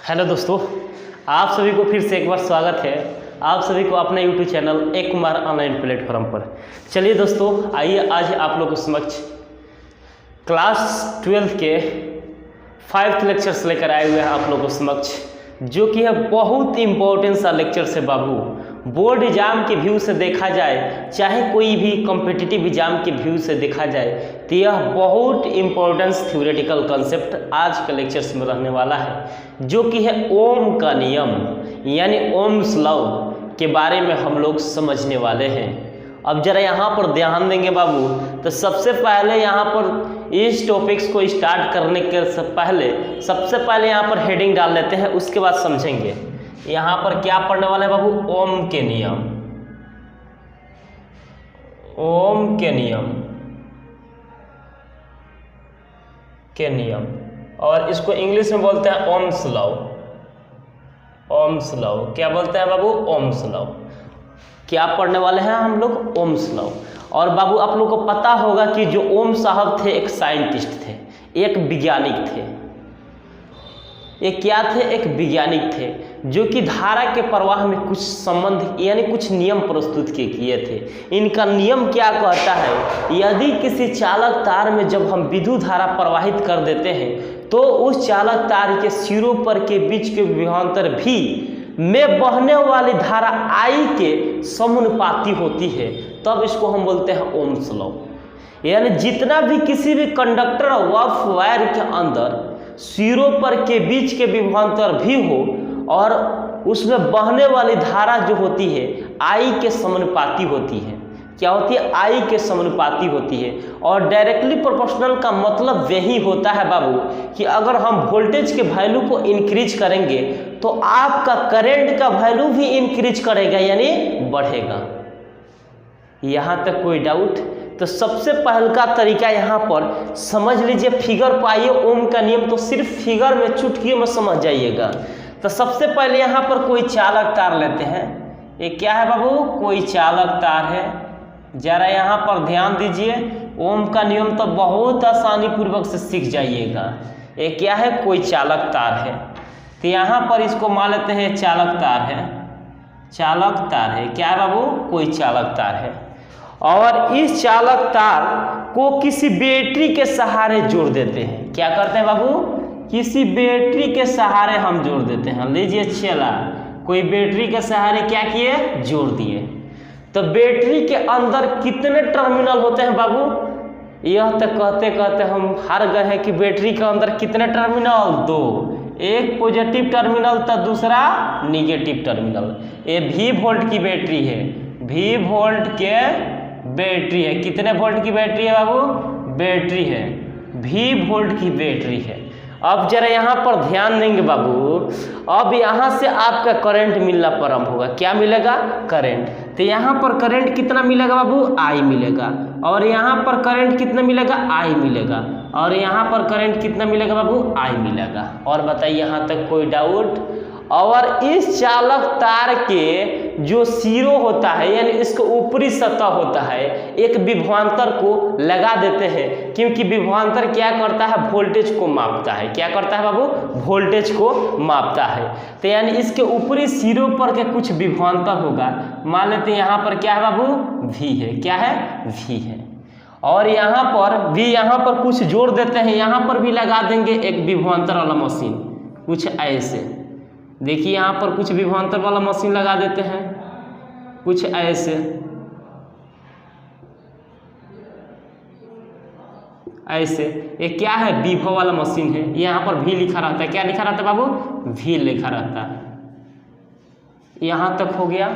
Hello दोस्तों, आप सभी को फिर से एक बार स्वागत है आप सभी को अपने यूट्यूब चैनल एक कुमार ऑनलाइन प्लेटफॉर्म पर। चलिए दोस्तों, आइए आज आप लोगों के समक्ष क्लास 12 के 5th लेक्चर्स लेकर आए हुए हैं आप लोगों के समक्ष, जो कि है बहुत इम्पोर्टेंट सा लेक्चर्स है बाबू। बोर्ड एग्जाम के व्यू से देखा जाए, चाहे कोई भी कॉम्पिटिटिव एग्जाम के व्यू से देखा जाए, तो यह बहुत इम्पोर्टेंस थ्योरेटिकल कंसेप्ट आज के लेक्चर्स में रहने वाला है, जो कि है ओम का नियम यानी ओम्स लॉ के बारे में हम लोग समझने वाले हैं। अब जरा यहाँ पर ध्यान देंगे बाबू, तो सबसे पहले यहाँ पर इस टॉपिक्स को स्टार्ट करने के सबसे पहले यहाँ पर हेडिंग डाल लेते हैं, उसके बाद समझेंगे। यहाँ पर क्या पढ़ने वाले हैं बाबू? ओम के नियम। ओम के नियम और इसको इंग्लिश में बोलते हैं ओम्स लॉ। ओम्स लॉ क्या बोलते हैं बाबू? Ohms law. क्या पढ़ने वाले हैं हम लोग? Ohms law. और बाबू आप लोग को पता होगा कि जो ओम साहब थे एक साइंटिस्ट थे, एक वैज्ञानिक थे। ये क्या थे? एक वैज्ञानिक थे, जो कि धारा के प्रवाह में कुछ संबंध यानी कुछ नियम प्रस्तुत किए थे। इनका नियम क्या कहता है? यदि किसी चालक तार में जब हम विद्युत धारा प्रवाहित कर देते हैं, तो उस चालक तार के सिरों पर के बीच के विभवांतर भी में बहने वाली धारा I के समानुपाती होती है, तब इसको हम बोलते हैं ओम्स लॉ। यानी जितना भी किसी भी कंडक्टर ऑफ वायर के अंदर सिरों पर के बीच के विभवांतर भी हो और उसमें बहने वाली धारा जो होती है I के समानुपाती होती है। क्या होती है? I के समानुपाती होती है। और डायरेक्टली प्रोपोर्शनल का मतलब यही होता है बाबू कि अगर हम वोल्टेज के वैल्यू को इंक्रीज करेंगे तो आपका करंट का वैल्यू भी इंक्रीज करेगा यानी बढ़ेगा। यहाँ तक कोई डाउट? तो सबसे पहले का तरीका यहाँ पर समझ लीजिए, फिगर पाइए ओम का नियम, तो सिर्फ फिगर में चुटकियों में समझ जाइएगा। तो सबसे पहले यहाँ पर कोई चालक तार लेते हैं। ये क्या है बाबू? कोई चालक तार है। जरा यहाँ पर ध्यान दीजिए, ओम का नियम तो बहुत आसानी पूर्वक से सीख जाइएगा। ये क्या है? कोई चालक तार है। तो यहाँ पर इसको मान लेते हैं चालक तार है। चालक तार है क्या है बाबू? कोई चालक तार है। और इस चालक तार को किसी बैटरी के सहारे जोड़ देते हैं। क्या करते हैं बाबू? किसी बैटरी के सहारे हम जोड़ देते हैं। लीजिए चला, कोई बैटरी के सहारे क्या किए? जोड़ दिए। तो बैटरी के अंदर कितने टर्मिनल होते हैं बाबू? यह तो कहते कहते हम हार गए हैं कि बैटरी के अंदर कितने टर्मिनल? 2। एक पॉजिटिव टर्मिनल तो दूसरा निगेटिव टर्मिनल। ये V वोल्ट की बैटरी है। V वोल्ट के बैटरी है। कितने वोल्ट की बैटरी है बाबू? बैटरी है, V वोल्ट की बैटरी है। अब जरा यहाँ पर ध्यान देंगे बाबू, अब यहाँ से आपका करंट मिलना प्रारंभ होगा। क्या मिलेगा? करंट। तो यहाँ पर करंट कितना मिलेगा बाबू? I मिलेगा। और यहाँ पर करंट कितना मिलेगा? I मिलेगा। और यहाँ पर करंट कितना मिलेगा बाबू? I मिलेगा। और बताइए यहाँ तक कोई डाउट? और इस चालक तार के जो सिरों होता है यानी इसका ऊपरी सतह होता है, एक विभवांतर को लगा देते हैं, क्योंकि विभवांतर क्या करता है? वोल्टेज को मापता है। क्या करता है बाबू? वोल्टेज को मापता है। तो यानी इसके ऊपरी सिरों पर के कुछ विभवांतर होगा। मान लेते हैं यहाँ पर क्या है बाबू? V है। क्या है? V है। और यहाँ पर कुछ जोड़ देते हैं, यहाँ पर भी लगा देंगे एक विभवांतर वाला मशीन, कुछ ऐसे। देखिए यहाँ पर कुछ विभवांतर वाला मशीन लगा देते हैं, कुछ ऐसे ऐसे। ये क्या है? विभव वाला मशीन है। यहाँ पर V लिखा रहता है। क्या लिखा रहता है बाबू? V लिखा रहता है। यहाँ तक हो गया।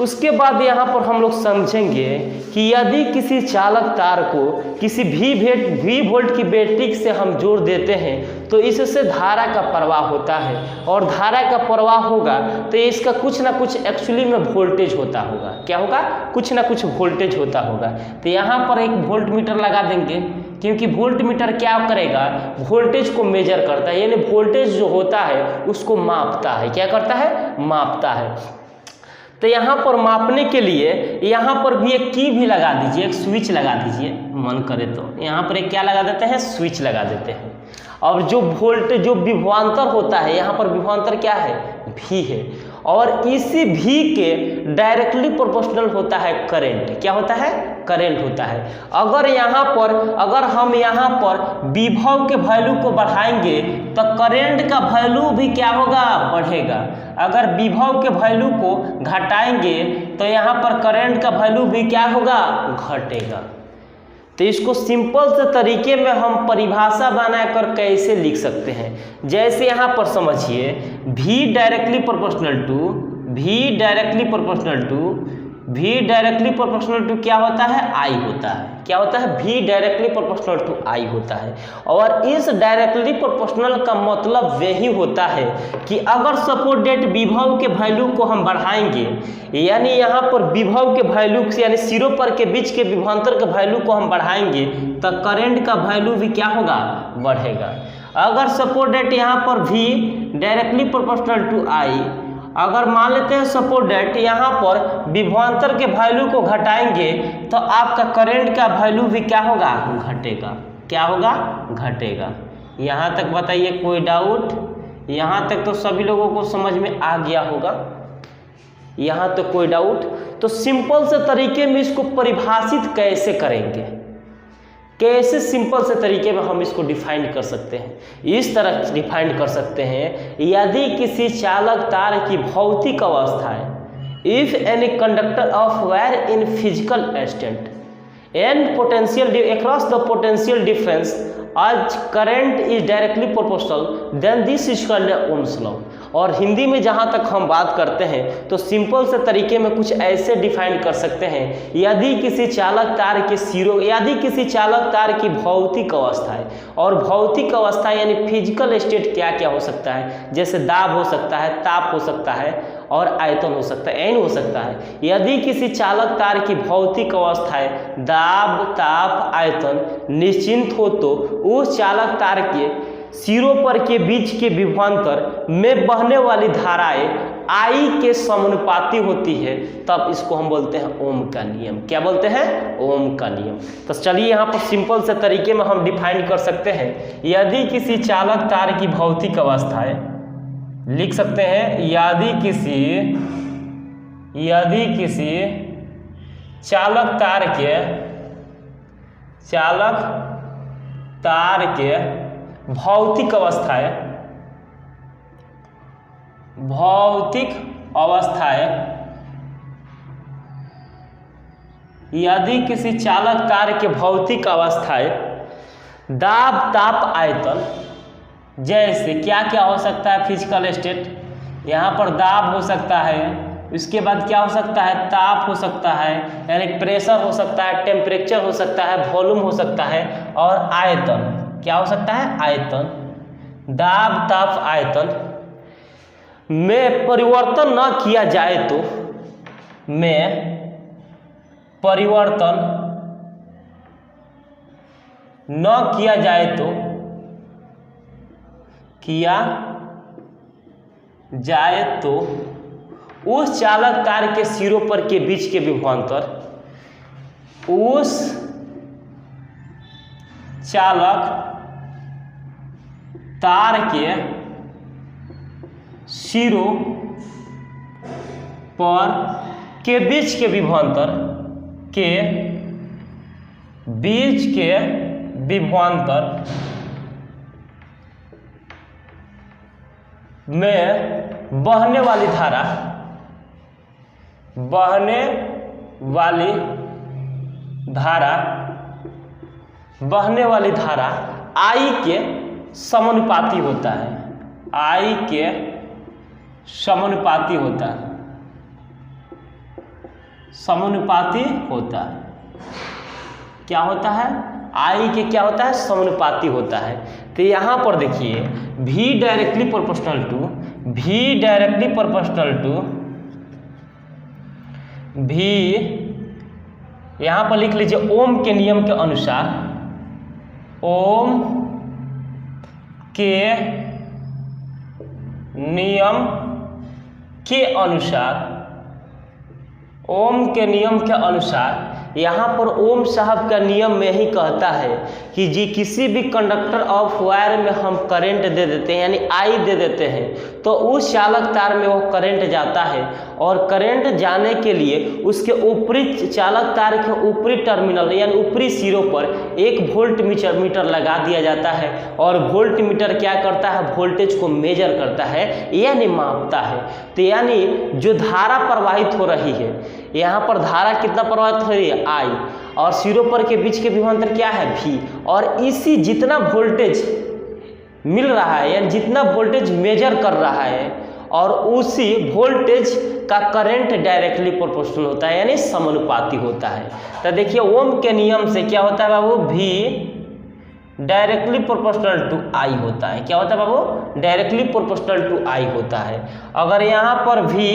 उसके बाद यहाँ पर हम लोग समझेंगे कि यदि किसी चालक तार को किसी V वोल्ट की बैटरी से हम जोड़ देते हैं, तो इससे धारा का प्रवाह होता है। और धारा का प्रवाह होगा तो इसका कुछ ना कुछ एक्चुअली में वोल्टेज होता होगा। क्या होगा? कुछ ना कुछ वोल्टेज होता होगा। तो यहाँ पर एक वोल्ट मीटर लगा देंगे, क्योंकि वोल्ट मीटर क्या करेगा? वोल्टेज को मेजर करता है, यानी वोल्टेज जो होता है उसको मापता है। क्या करता है? मापता है। तो यहाँ पर मापने के लिए यहाँ पर भी एक की भी लगा दीजिए, एक स्विच लगा दीजिए। मन करे तो यहाँ पर एक क्या लगा देते हैं? स्विच लगा देते हैं। और जो वोल्टेज जो विभवांतर होता है, यहाँ पर विभवांतर क्या है, V है, और इसी V के डायरेक्टली प्रोपोर्शनल होता है करंट। क्या होता है, करंट होता है। अगर हम यहाँ पर विभव के वैल्यू को बढ़ाएंगे तो करंट का वैल्यू भी क्या होगा, बढ़ेगा। अगर विभव के वैल्यू को घटाएंगे तो यहाँ पर करंट का वैल्यू भी क्या होगा, घटेगा। तो इसको सिंपल से तरीके में हम परिभाषा बनाकर कैसे लिख सकते हैं, जैसे यहाँ पर समझिए V डायरेक्टली प्रोपोर्शनल टू क्या होता है, I होता है। क्या होता है, V directly proportional to I होता है। और इस डायरेक्टली प्रोपोर्शनल का मतलब यही होता है कि अगर सपोज डेट विभव के वैल्यू को हम बढ़ाएंगे, यानी यहाँ पर विभव के वैल्यू यानी सिरों पर के बीच के विभवांतर के वैल्यू को हम बढ़ाएंगे तो करंट का वैल्यू भी क्या होगा, बढ़ेगा। अगर सपोज डेट यहाँ पर V directly proportional to I, अगर मान लेते हैं सपोज डेट यहाँ पर विभवांतर के वैल्यू को घटाएंगे तो आपका करंट का वैल्यू भी क्या होगा, घटेगा। क्या होगा, घटेगा। यहाँ तक बताइए कोई डाउट? यहाँ तक तो सभी लोगों को समझ में आ गया होगा। यहाँ तो कोई डाउट? तो सिंपल से तरीके में इसको परिभाषित कैसे करेंगे, कैसे सिंपल से तरीके में हम इसको डिफाइन कर सकते हैं? इस तरह डिफाइन कर सकते हैं, यदि किसी चालक तार की भौतिक अवस्थाएं, if any conductor of wire in physical state and potential across the potential difference as current is directly proportional then this is called Ohm's law. और हिंदी में जहाँ तक हम बात करते हैं तो सिंपल से तरीके में कुछ ऐसे डिफाइन कर सकते हैं, यदि किसी चालक तार के सिरों, यदि किसी चालक तार की भौतिक अवस्था है, और भौतिक अवस्था यानी फिजिकल स्टेट क्या क्या हो सकता है, जैसे दाब हो सकता है, ताप हो सकता है और आयतन हो सकता है, एन हो सकता है। यदि किसी चालक तार की भौतिक अवस्थाएं दाब, ताप, आयतन निश्चिंत हो तो उस चालक तार के सिरों पर के बीच के विभवांतर में बहने वाली धाराएं I के समानुपाती होती है, तब इसको हम बोलते हैं ओम का नियम। क्या बोलते हैं? ओम का नियम। तो चलिए यहाँ पर सिंपल से तरीके में हम डिफाइन कर सकते हैं, यदि किसी चालक तार की भौतिक अवस्थाएं, लिख सकते हैं यदि किसी चालक तार के भौतिक अवस्थाएं, यदि किसी चालक तार के भौतिक अवस्थाएं दाब, ताप, आयतन, जैसे क्या क्या हो सकता है फिजिकल स्टेट, यहाँ पर दाब हो सकता है, इसके बाद क्या हो सकता है, ताप हो सकता है, यानी प्रेशर हो सकता है, टेम्परेचर हो सकता है, वॉल्यूम हो सकता है, और आयतन क्या हो सकता है, आयतन, दाब, ताप, आयतन में परिवर्तन न किया जाए तो, उस चालक तार के सिरों पर के बीच के विभवांतर, उस चालक तार के सिरों पर के बीच के विभवांतर में बहने वाली धारा I के समानुपाती होता है, I के समानुपाती होता है, क्या होता है, I के क्या होता है, समानुपाती होता है। तो यहाँ पर देखिए V directly proportional to V, यहाँ पर लिख लीजिए ओम के नियम के अनुसार, ओम के नियम के अनुसार यहाँ पर ओम साहब का नियम में ही कहता है कि जी किसी भी कंडक्टर ऑफ वायर में हम करंट दे देते हैं यानी आई दे देते हैं तो उस चालक तार में वो करंट जाता है और करंट जाने के लिए उसके ऊपरी चालक तार के ऊपरी टर्मिनल यानी ऊपरी सिरों पर एक वोल्ट मीटर लगा दिया जाता है और वोल्ट मीटर क्या करता है, वोल्टेज को मेजर करता है यानी मापता है। तो यानी जो धारा प्रवाहित हो रही है, यहाँ पर धारा कितना प्रवाहित हो रही है, आई, और सिरों पर के बीच के विभवांतर क्या है, भी, और इसी जितना वोल्टेज मिल रहा है यानी जितना वोल्टेज मेजर कर रहा है और उसी वोल्टेज का करंट डायरेक्टली प्रोपोर्शनल होता है यानी समानुपाती होता है। तो देखिए ओम के नियम से क्या होता है बाबू, भी डायरेक्टली प्रोपोर्शनल टू आई होता है। क्या होता है बाबू, डायरेक्टली प्रोपोर्शनल टू आई होता है। अगर यहाँ पर भी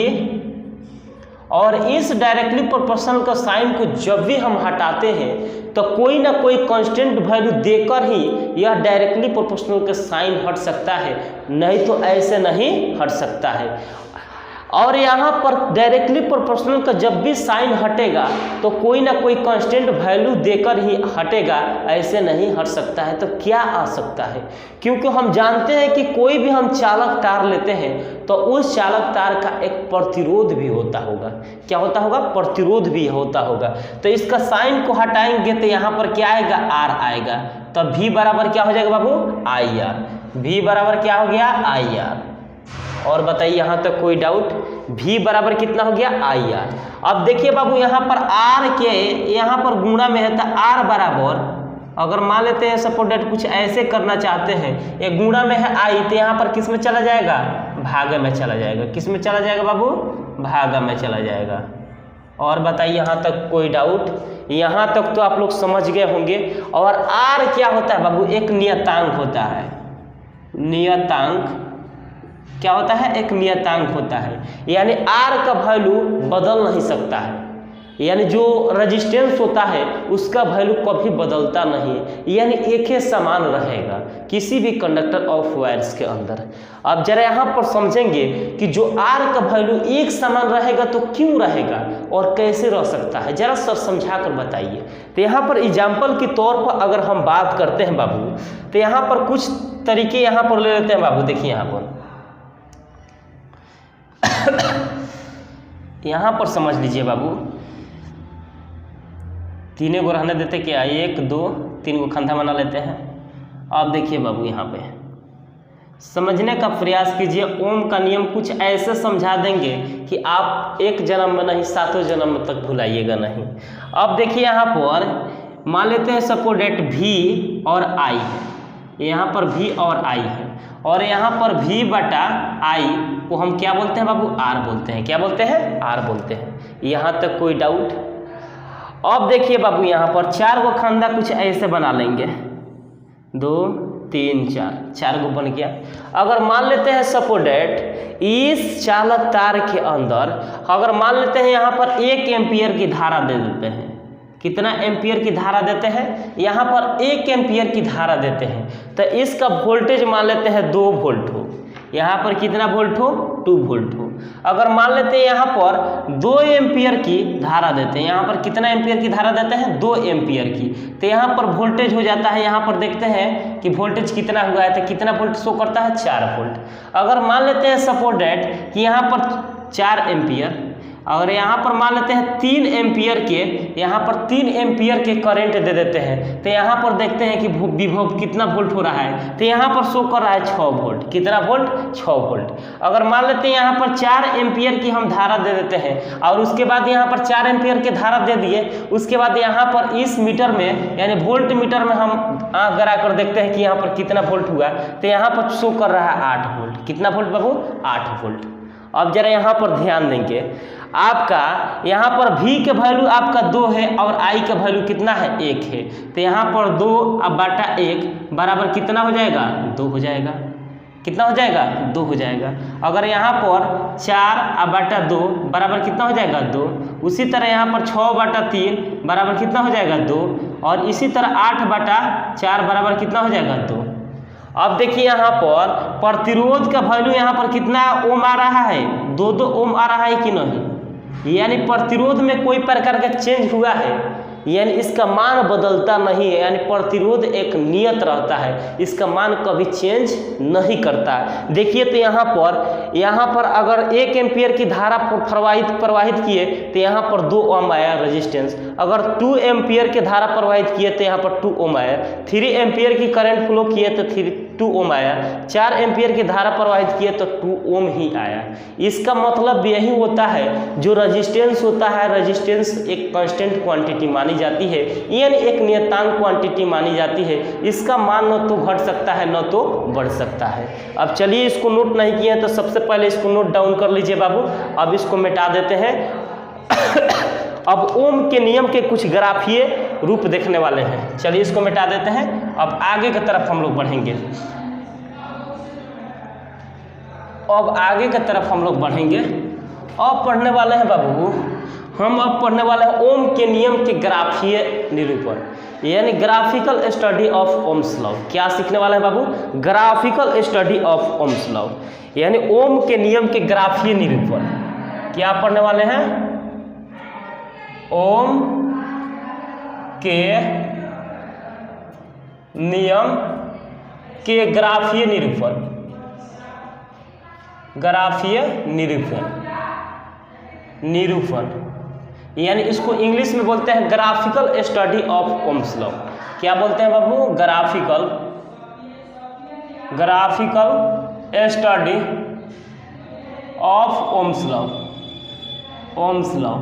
और इस डायरेक्टली प्रोपोर्शनल का साइन को जब भी हम हटाते हैं तो कोई ना कोई कांस्टेंट वैल्यू देकर ही यह डायरेक्टली प्रोपोर्शनल का साइन हट सकता है, नहीं तो ऐसे नहीं हट सकता है। और यहाँ पर डायरेक्टली प्रोपोर्शनल का जब भी साइन हटेगा तो कोई ना कोई कांस्टेंट वैल्यू देकर ही हटेगा, ऐसे नहीं हट सकता है। तो क्या आ सकता है, क्योंकि हम जानते हैं कि कोई भी हम चालक तार लेते हैं तो उस चालक तार का एक प्रतिरोध भी होता होगा। क्या होता होगा, प्रतिरोध भी होता होगा। तो इसका साइन को हटाएंगे तो यहाँ पर क्या आएगा, आर आएगा। तो V बराबर क्या हो जाएगा बाबू, आई आर। V बराबर क्या हो गया, आई आर। और बताइए यहाँ तक कोई डाउट, V बराबर कितना हो गया, आई आर। अब देखिए बाबू यहाँ पर R के यहाँ पर गुणा में है तो R बराबर, अगर मान लेते हैं सपोज डेट कुछ ऐसे करना चाहते हैं, ये गुणा में है I तो यहाँ पर किस में चला जाएगा, भागे में चला जाएगा। किस में चला जाएगा बाबू, भागा में चला जाएगा। और बताइए यहाँ तक कोई डाउट, यहाँ तक तो आप लोग समझ गए होंगे। और R क्या होता है बाबू, एक नियतांक होता है। नियतांक क्या होता है, एक नियतांक होता है, यानी R का वैल्यू बदल नहीं सकता है, यानी जो रेजिस्टेंस होता है उसका वैल्यू कभी बदलता नहीं, यानी एक ही समान रहेगा किसी भी कंडक्टर ऑफ वायर्स के अंदर। अब जरा यहाँ पर समझेंगे कि जो R का वैल्यू एक समान रहेगा तो क्यों रहेगा और कैसे रह सकता है, जरा सर समझा कर बताइए। तो यहाँ पर एग्जाम्पल के तौर पर अगर हम बात करते हैं बाबू, तो यहाँ पर कुछ तरीके यहाँ पर ले लेते हैं बाबू। देखिए यहाँ पर यहाँ पर समझ लीजिए बाबू, तीनों को रहने देते क्या, 1 2 3 को खंधा बना लेते हैं। अब देखिए बाबू यहाँ पे समझने का प्रयास कीजिए। ओम का नियम कुछ ऐसे समझा देंगे कि आप एक जन्म में नहीं 7 जन्म तक भुलाइएगा नहीं। अब देखिए यहाँ पर मान लेते हैं सपोज डेट V और I है, यहाँ पर V और I है, और यहाँ पर V बटा I को हम क्या बोलते हैं बाबू, R बोलते हैं। क्या बोलते हैं, R बोलते हैं। यहाँ तक कोई डाउट। अब देखिए बाबू यहाँ पर 4 को खंधा कुछ ऐसे बना लेंगे, 2 3 4 को बन गया। अगर मान लेते हैं सपोज डेट इस चालक तार के अंदर अगर मान लेते हैं यहाँ पर 1 एम्पियर की धारा दे देते हैं, कितना एम्पियर की धारा देते हैं, यहाँ पर 1 एम्पियर की धारा देते हैं, तो इसका वोल्टेज मान लेते हैं 2 वोल्ट हो, यहाँ पर कितना वोल्ट हो, 2 वोल्ट हो। अगर मान लेते हैं यहाँ पर 2 एम्पियर की धारा देते हैं, यहाँ पर कितना एम्पियर की धारा देते हैं, 2 एम्पियर की, तो यहाँ पर वोल्टेज हो जाता है, यहाँ पर देखते हैं कि वोल्टेज कितना हुआ है, तो कितना वोल्ट शो करता है, 4 वोल्ट। अगर मान लेते हैं सपोज डेट कि यहाँ पर 4 एम्पियर, और यहाँ पर मान लेते हैं 3 एम्पियर के, यहाँ पर 3 एम्पियर के करंट दे देते हैं, तो यहाँ पर देखते हैं कि विभव कितना वोल्ट हो रहा है, तो यहाँ पर शो कर रहा है 6 वोल्ट। कितना वोल्ट, 6 वोल्ट। अगर मान लेते हैं यहाँ पर 4 एम्पियर की हम धारा दे देते हैं, और उसके बाद यहाँ पर 4 एम्पियर की धारा दे दिए, उसके बाद यहाँ पर इस मीटर में यानी वोल्ट मीटर में हम आँख गड़ा कर देखते हैं कि यहाँ पर कितना वोल्ट हुआ, तो यहाँ पर शो कर रहा है 8 वोल्ट। कितना वोल्ट बाबू, 8 वोल्ट। अब जरा यहाँ पर ध्यान देंगे, आपका यहाँ पर V के वैल्यू आपका 2 है और I का वैल्यू कितना है, 1 है, तो यहाँ पर 2 बटा 1 बराबर कितना हो जाएगा, 2 हो जाएगा। कितना हो जाएगा, 2 हो जाएगा। अगर यहाँ पर 4 बटा 2 बराबर कितना हो जाएगा, 2। उसी तरह यहाँ पर 6 बटा 3 बराबर कितना हो जाएगा, 2। और इसी तरह 8 बटा 4 बराबर कितना हो जाएगा, 2। अब देखिए यहाँ पर प्रतिरोध का वैल्यू यहाँ पर कितना ओम आ रहा है, 2 ओम आ रहा है कि नहीं, यानी प्रतिरोध में कोई प्रकार का चेंज हुआ है, यानी इसका मान बदलता नहीं है, यानी प्रतिरोध एक नियत रहता है, इसका मान कभी चेंज नहीं करता है। देखिए तो यहाँ पर अगर 1 एम्पियर की धारा प्रवाहित किए तो यहाँ पर 2 ओम आया रेजिस्टेंस, अगर 2 एम्पियर की धारा प्रवाहित किए तो यहाँ पर 2 ओम आया, 3 एम्पियर की करंट फ्लो किए तो 2 ओम आया, 4 एम्पियर की धारा प्रवाहित किए तो 2 ओम ही आया। इसका मतलब यही होता है, जो रेजिस्टेंस होता है, रेजिस्टेंस एक कांस्टेंट क्वांटिटी मानी जाती है, यानी एक नियतांक क्वांटिटी मानी जाती है, इसका मान न तो घट सकता है न तो बढ़ सकता है। अब चलिए इसको नोट नहीं किए हैं तो सबसे पहले इसको नोट डाउन कर लीजिए बाबू। अब इसको मिटा देते हैं। अब ओम के नियम के कुछ ग्राफीय रूप देखने वाले हैं, चलिए इसको मिटा देते हैं। अब आगे की तरफ हम लोग बढ़ेंगे, अब पढ़ने वाले हैं बाबू, हम अब पढ़ने वाले हैं ओम के नियम के ग्राफीय निरूपण, यानी graphical study of Ohm's law. क्या सीखने वाले हैं बाबू? Graphical study of Ohm's law, यानी ओम के नियम के ग्राफीय निरूपण। क्या पढ़ने वाले हैं? ओम के नियम के ग्राफीय निरूपण, यानी इसको इंग्लिश में बोलते हैं graphical study of Ohm's law. क्या बोलते हैं बाबू? Graphical study of Ohm's law.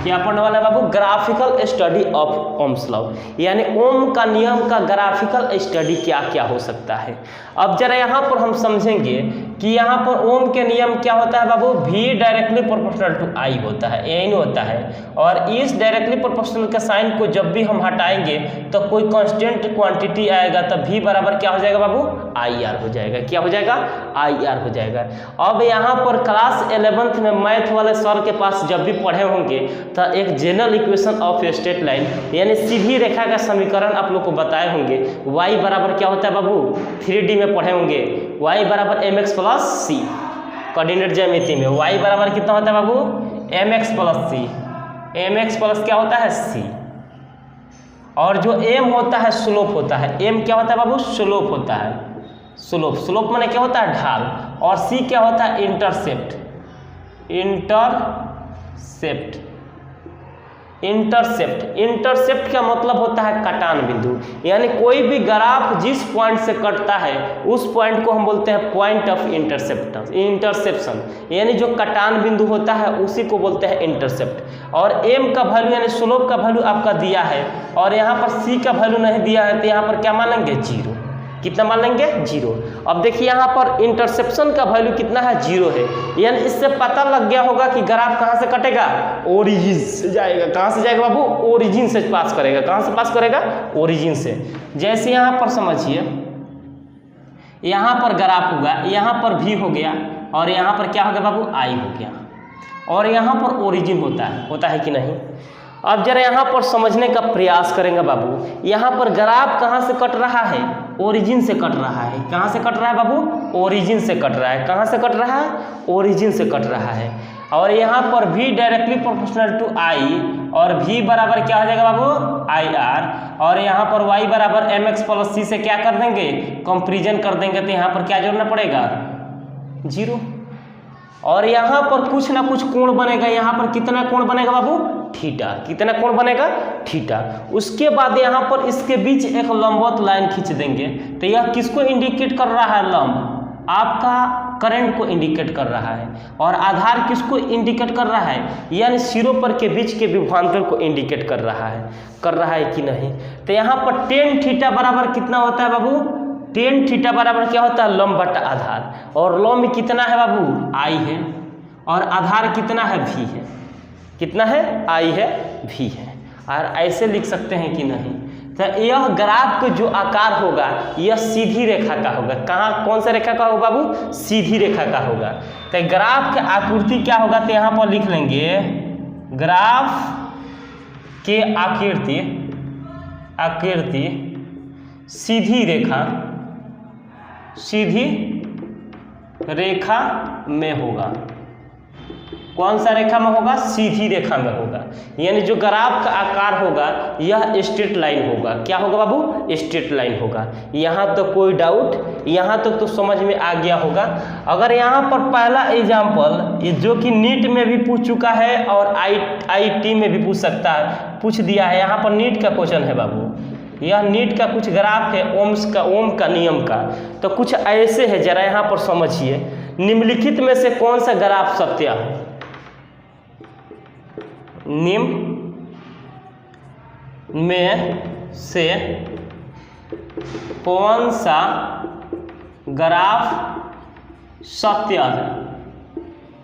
क्या पढ़ने वाला है बाबू? Graphical study of Ohm's law, यानी ओम का नियम का ग्राफिकल स्टडी क्या क्या हो सकता है। अब जरा यहाँ पर हम समझेंगे कि यहाँ पर ओम के नियम क्या होता है बाबू? V directly proportional to I होता है, एन होता है, और इस डायरेक्टली प्रोपोर्शनल के साइन को जब भी हम हटाएंगे तो कोई कांस्टेंट क्वांटिटी आएगा, तो V बराबर क्या हो जाएगा बाबू? IR हो जाएगा। क्या हो जाएगा? IR हो जाएगा। अब यहाँ पर क्लास 11th में मैथ वाले सर के पास जब भी पढ़े होंगे तो एक general equation of straight line, यानी सीधी रेखा का समीकरण आप लोग को बताए होंगे। y बराबर क्या होता है बाबू? 3D में पढ़े होंगे, y बराबर mx प्लस सी, कोऑर्डिनेट ज्यामिति में y बराबर कितना होता है बाबू? mx प्लस सी, mx प्लस क्या होता है? c, और जो m होता है स्लोप होता है, m क्या होता है बाबू? स्लोप होता है, स्लोप माने क्या होता है? ढाल, और c क्या होता है? इंटरसेप्ट का मतलब होता है कटान बिंदु, यानी कोई भी ग्राफ जिस पॉइंट से कटता है उस पॉइंट को हम बोलते हैं पॉइंट ऑफ इंटरसेप्शन, यानी जो कटान बिंदु होता है उसी को बोलते हैं इंटरसेप्ट। और m का वैल्यू यानी स्लोप का वैल्यू आपका दिया है, और यहाँ पर c का वैल्यू नहीं दिया है, तो यहाँ पर क्या मान लेंगे? 0। कितना मान लेंगे? 0। अब देखिए यहाँ पर इंटरसेप्शन का वैल्यू कितना है? 0 है, यानी इससे पता लग गया होगा कि ग्राफ कहाँ से कटेगा? ओरिजिन से जाएगा। कहाँ से जाएगा बाबू? ओरिजिन से पास करेगा। कहाँ से पास करेगा? ओरिजिन से। जैसे यहाँ पर समझिए, यहाँ पर ग्राफ हुआ, यहाँ पर V हो गया, और यहाँ पर क्या हो गया बाबू? I हो गया, और यहाँ पर ओरिजिन होता है कि नहीं? अब जरा यहाँ पर समझने का प्रयास करेंगे बाबू। यहाँ पर ग्राफ कहाँ से कट रहा है? ओरिजिन से कट रहा है। कहाँ से कट रहा है बाबू? ओरिजिन से कट रहा है। कहाँ से कट रहा है? ओरिजिन से कट रहा है। और यहाँ पर V directly proportional to I, और V बराबर क्या हो जाएगा बाबू? IR, और यहाँ पर Y बराबर mx प्लस c से क्या कर देंगे? कंपेरिजन कर देंगे, तो यहाँ पर क्या जोड़ना पड़ेगा? 0। और यहाँ पर कुछ ना कुछ कोण बनेगा। यहाँ पर कितना कोण बनेगा बाबू? थीटा। कितना कोण बनेगा? थीटा। उसके बाद यहाँ पर इसके बीच एक लंबवत लाइन खींच देंगे, तो यह किसको इंडिकेट कर रहा है? लंब आपका करंट को इंडिकेट कर रहा है, और आधार किसको इंडिकेट कर रहा है? यानी सिरों पर के बीच के विभवांतर को इंडिकेट कर रहा है कि नहीं? तो यहाँ पर टेन थीटा बराबर कितना होता है बाबू? टेन थीटा बराबर क्या होता है? लंब बटा आधार, और लंब कितना है बाबू? I है, और आधार कितना है? V है। कितना है? I है, V है। और ऐसे लिख सकते हैं कि नहीं? तो यह ग्राफ का जो आकार होगा यह सीधी रेखा का होगा। कहाँ? कौन सा रेखा का होगा बाबू? सीधी रेखा का होगा। तो ग्राफ की आकृति क्या होगा? तो यहाँ पर लिख लेंगे ग्राफ के आकृति सीधी रेखा में होगा। कौन सा रेखा में होगा? सीधी रेखा में होगा। यानी जो ग्राफ का आकार होगा यह स्ट्रेट लाइन होगा। क्या होगा बाबू? स्ट्रेट लाइन होगा। यहाँ तो कोई डाउट, यहाँ तक तो समझ में आ गया होगा। अगर यहाँ पर पहला एग्जाम्पल जो कि नीट में भी पूछ चुका है और IIT में भी पूछ सकता है, पूछ दिया है। यहाँ पर नीट का क्वेश्चन है बाबू, यह नीट का कुछ ग्राफ है ओम का नियम का। तो कुछ ऐसे है, जरा यहाँ पर समझिए। निम्नलिखित में से कौन सा ग्राफ सत्य है? निम्न में से कौन सा ग्राफ सत्य है?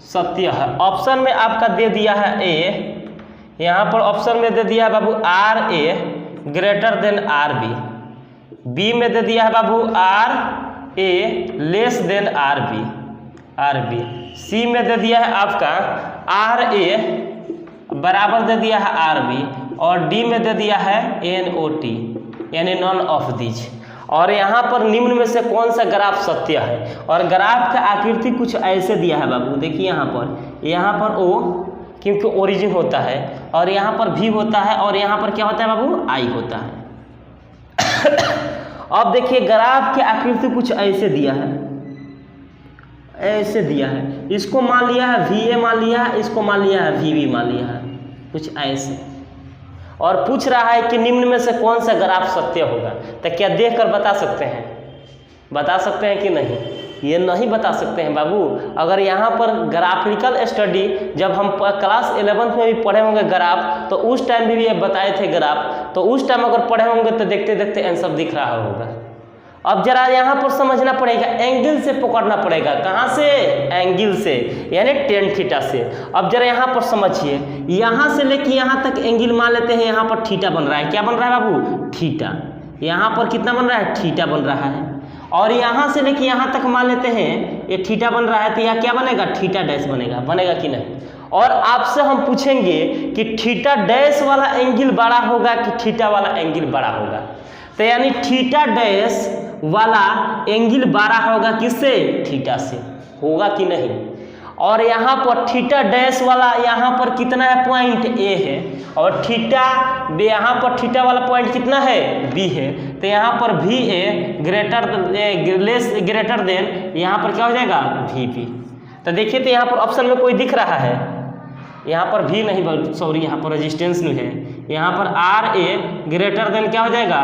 सत्य है। ऑप्शन में आपका दे दिया है ए, यहाँ पर ऑप्शन में दे दिया है बाबू RA greater than RB, B में दे दिया है बाबू RA less than RB, C में दे दिया है आपका RA बराबर दे दिया है RB, और डी में दे दिया है NOT यानी नॉन ऑफ दीज। और यहाँ पर निम्न में से कौन सा ग्राफ सत्य है? और ग्राफ का आकृति कुछ ऐसे दिया है बाबू, देखिए यहाँ पर O क्योंकि ओरिजिन होता है, और यहाँ पर V होता है, और यहाँ पर क्या होता है बाबू? I होता है। अब देखिए ग्राफ की आकृति कुछ ऐसे दिया है, ऐसे दिया है। इसको मान लिया है VA मान लिया है, इसको मान लिया है VB मान लिया है, कुछ ऐसे। और पूछ रहा है कि निम्न में से कौन सा ग्राफ सत्य होगा। तो क्या देखकर बता सकते हैं? बता सकते हैं कि नहीं? ये नहीं बता सकते हैं बाबू। अगर यहाँ पर ग्राफिकल स्टडी जब हम क्लास 11th में भी पढ़े होंगे ग्राफ, तो उस टाइम भी ये बताए थे ग्राफ, तो उस टाइम अगर पढ़े होंगे तो देखते देखते आंसर दिख रहा होगा। अब जरा यहाँ पर समझना पड़ेगा, एंगल से पकड़ना पड़ेगा। कहाँ से? एंगल से, यानी tan थीटा से। अब जरा यहाँ पर समझिए, यहाँ से लेके यहाँ तक एंगल मान लेते हैं, यहाँ पर थीटा बन रहा है। क्या बन रहा है बाबू? थीटा। यहाँ पर कितना बन रहा है? थीटा बन रहा है। और यहाँ से लेके यहाँ तक मान लेते हैं ये थीटा बन रहा है, तो यहाँ क्या बनेगा? थीटा डैश बनेगा। बनेगा कि नहीं? और आपसे हम पूछेंगे कि थीटा डैश वाला एंगल बड़ा होगा कि थीटा वाला एंगल बड़ा होगा। तो यानी थीटा डैश वाला एंगल बड़ा होगा किससे? थीटा से। होगा कि नहीं? और यहाँ पर थीटा डैश वाला यहाँ पर कितना है? पॉइंट A है, और थीटा यहाँ पर थीटा वाला पॉइंट कितना है? B है। तो यहाँ पर VA ग्रेटर देन यहाँ पर क्या हो जाएगा? VB। तो देखिए, तो यहाँ पर ऑप्शन में कोई दिख रहा है? यहाँ पर भी नहीं, सॉरी, यहाँ पर रेजिस्टेंस नहीं है। यहाँ पर RA ग्रेटर देन क्या हो जाएगा?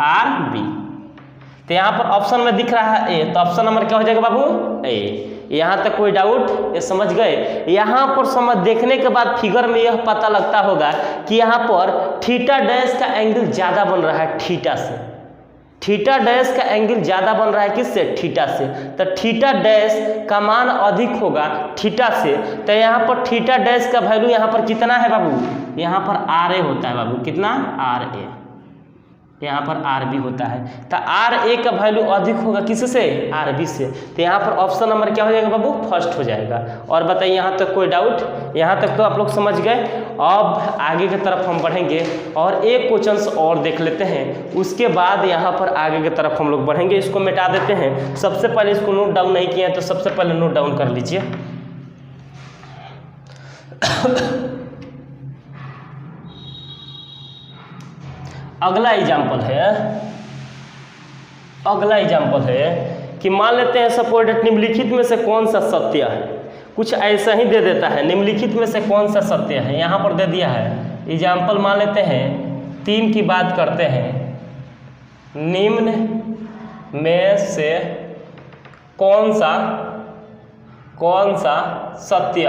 RB। तो यहाँ पर ऑप्शन में दिख रहा है A, तो ऑप्शन नंबर क्या हो जाएगा बाबू? A। यहाँ तक कोई डाउट? ये समझ गए? यहाँ पर समझ देखने के बाद फिगर में यह पता लगता होगा कि यहाँ पर थीटा डैश का एंगल ज़्यादा बन रहा है थीटा से। थीटा डैश का एंगल ज़्यादा बन रहा है किससे? थीटा से। तो थीटा डैश का मान अधिक होगा थीटा से। तो यहाँ पर थीटा डैश का वैल्यू यहाँ पर कितना है बाबू? यहाँ पर RA होता है बाबू। कितना? RA। यहाँ पर RB होता है। तो RA का वैल्यू अधिक होगा किससे? RB से। तो यहाँ पर ऑप्शन नंबर क्या हो जाएगा बाबू? फर्स्ट हो जाएगा। और बताइए, यहाँ तक कोई डाउट? यहाँ तक तो आप लोग समझ गए। अब आगे की तरफ हम बढ़ेंगे और एक क्वेश्चन और देख लेते हैं, उसके बाद यहाँ पर आगे की तरफ हम लोग बढ़ेंगे। इसको मिटा देते हैं। सबसे पहले इसको नोट डाउन नहीं किया है तो सबसे पहले नोट डाउन कर लीजिए। अगला एग्जाम्पल है कि मान लेते हैं सपोज निम्नलिखित में से कौन सा सत्य है। कुछ ऐसा ही दे देता है, निम्नलिखित में से कौन सा सत्य है। यहाँ पर दे दिया है एग्जाम्पल, मान लेते हैं 3 की बात करते हैं। निम्न में से कौन सा सत्य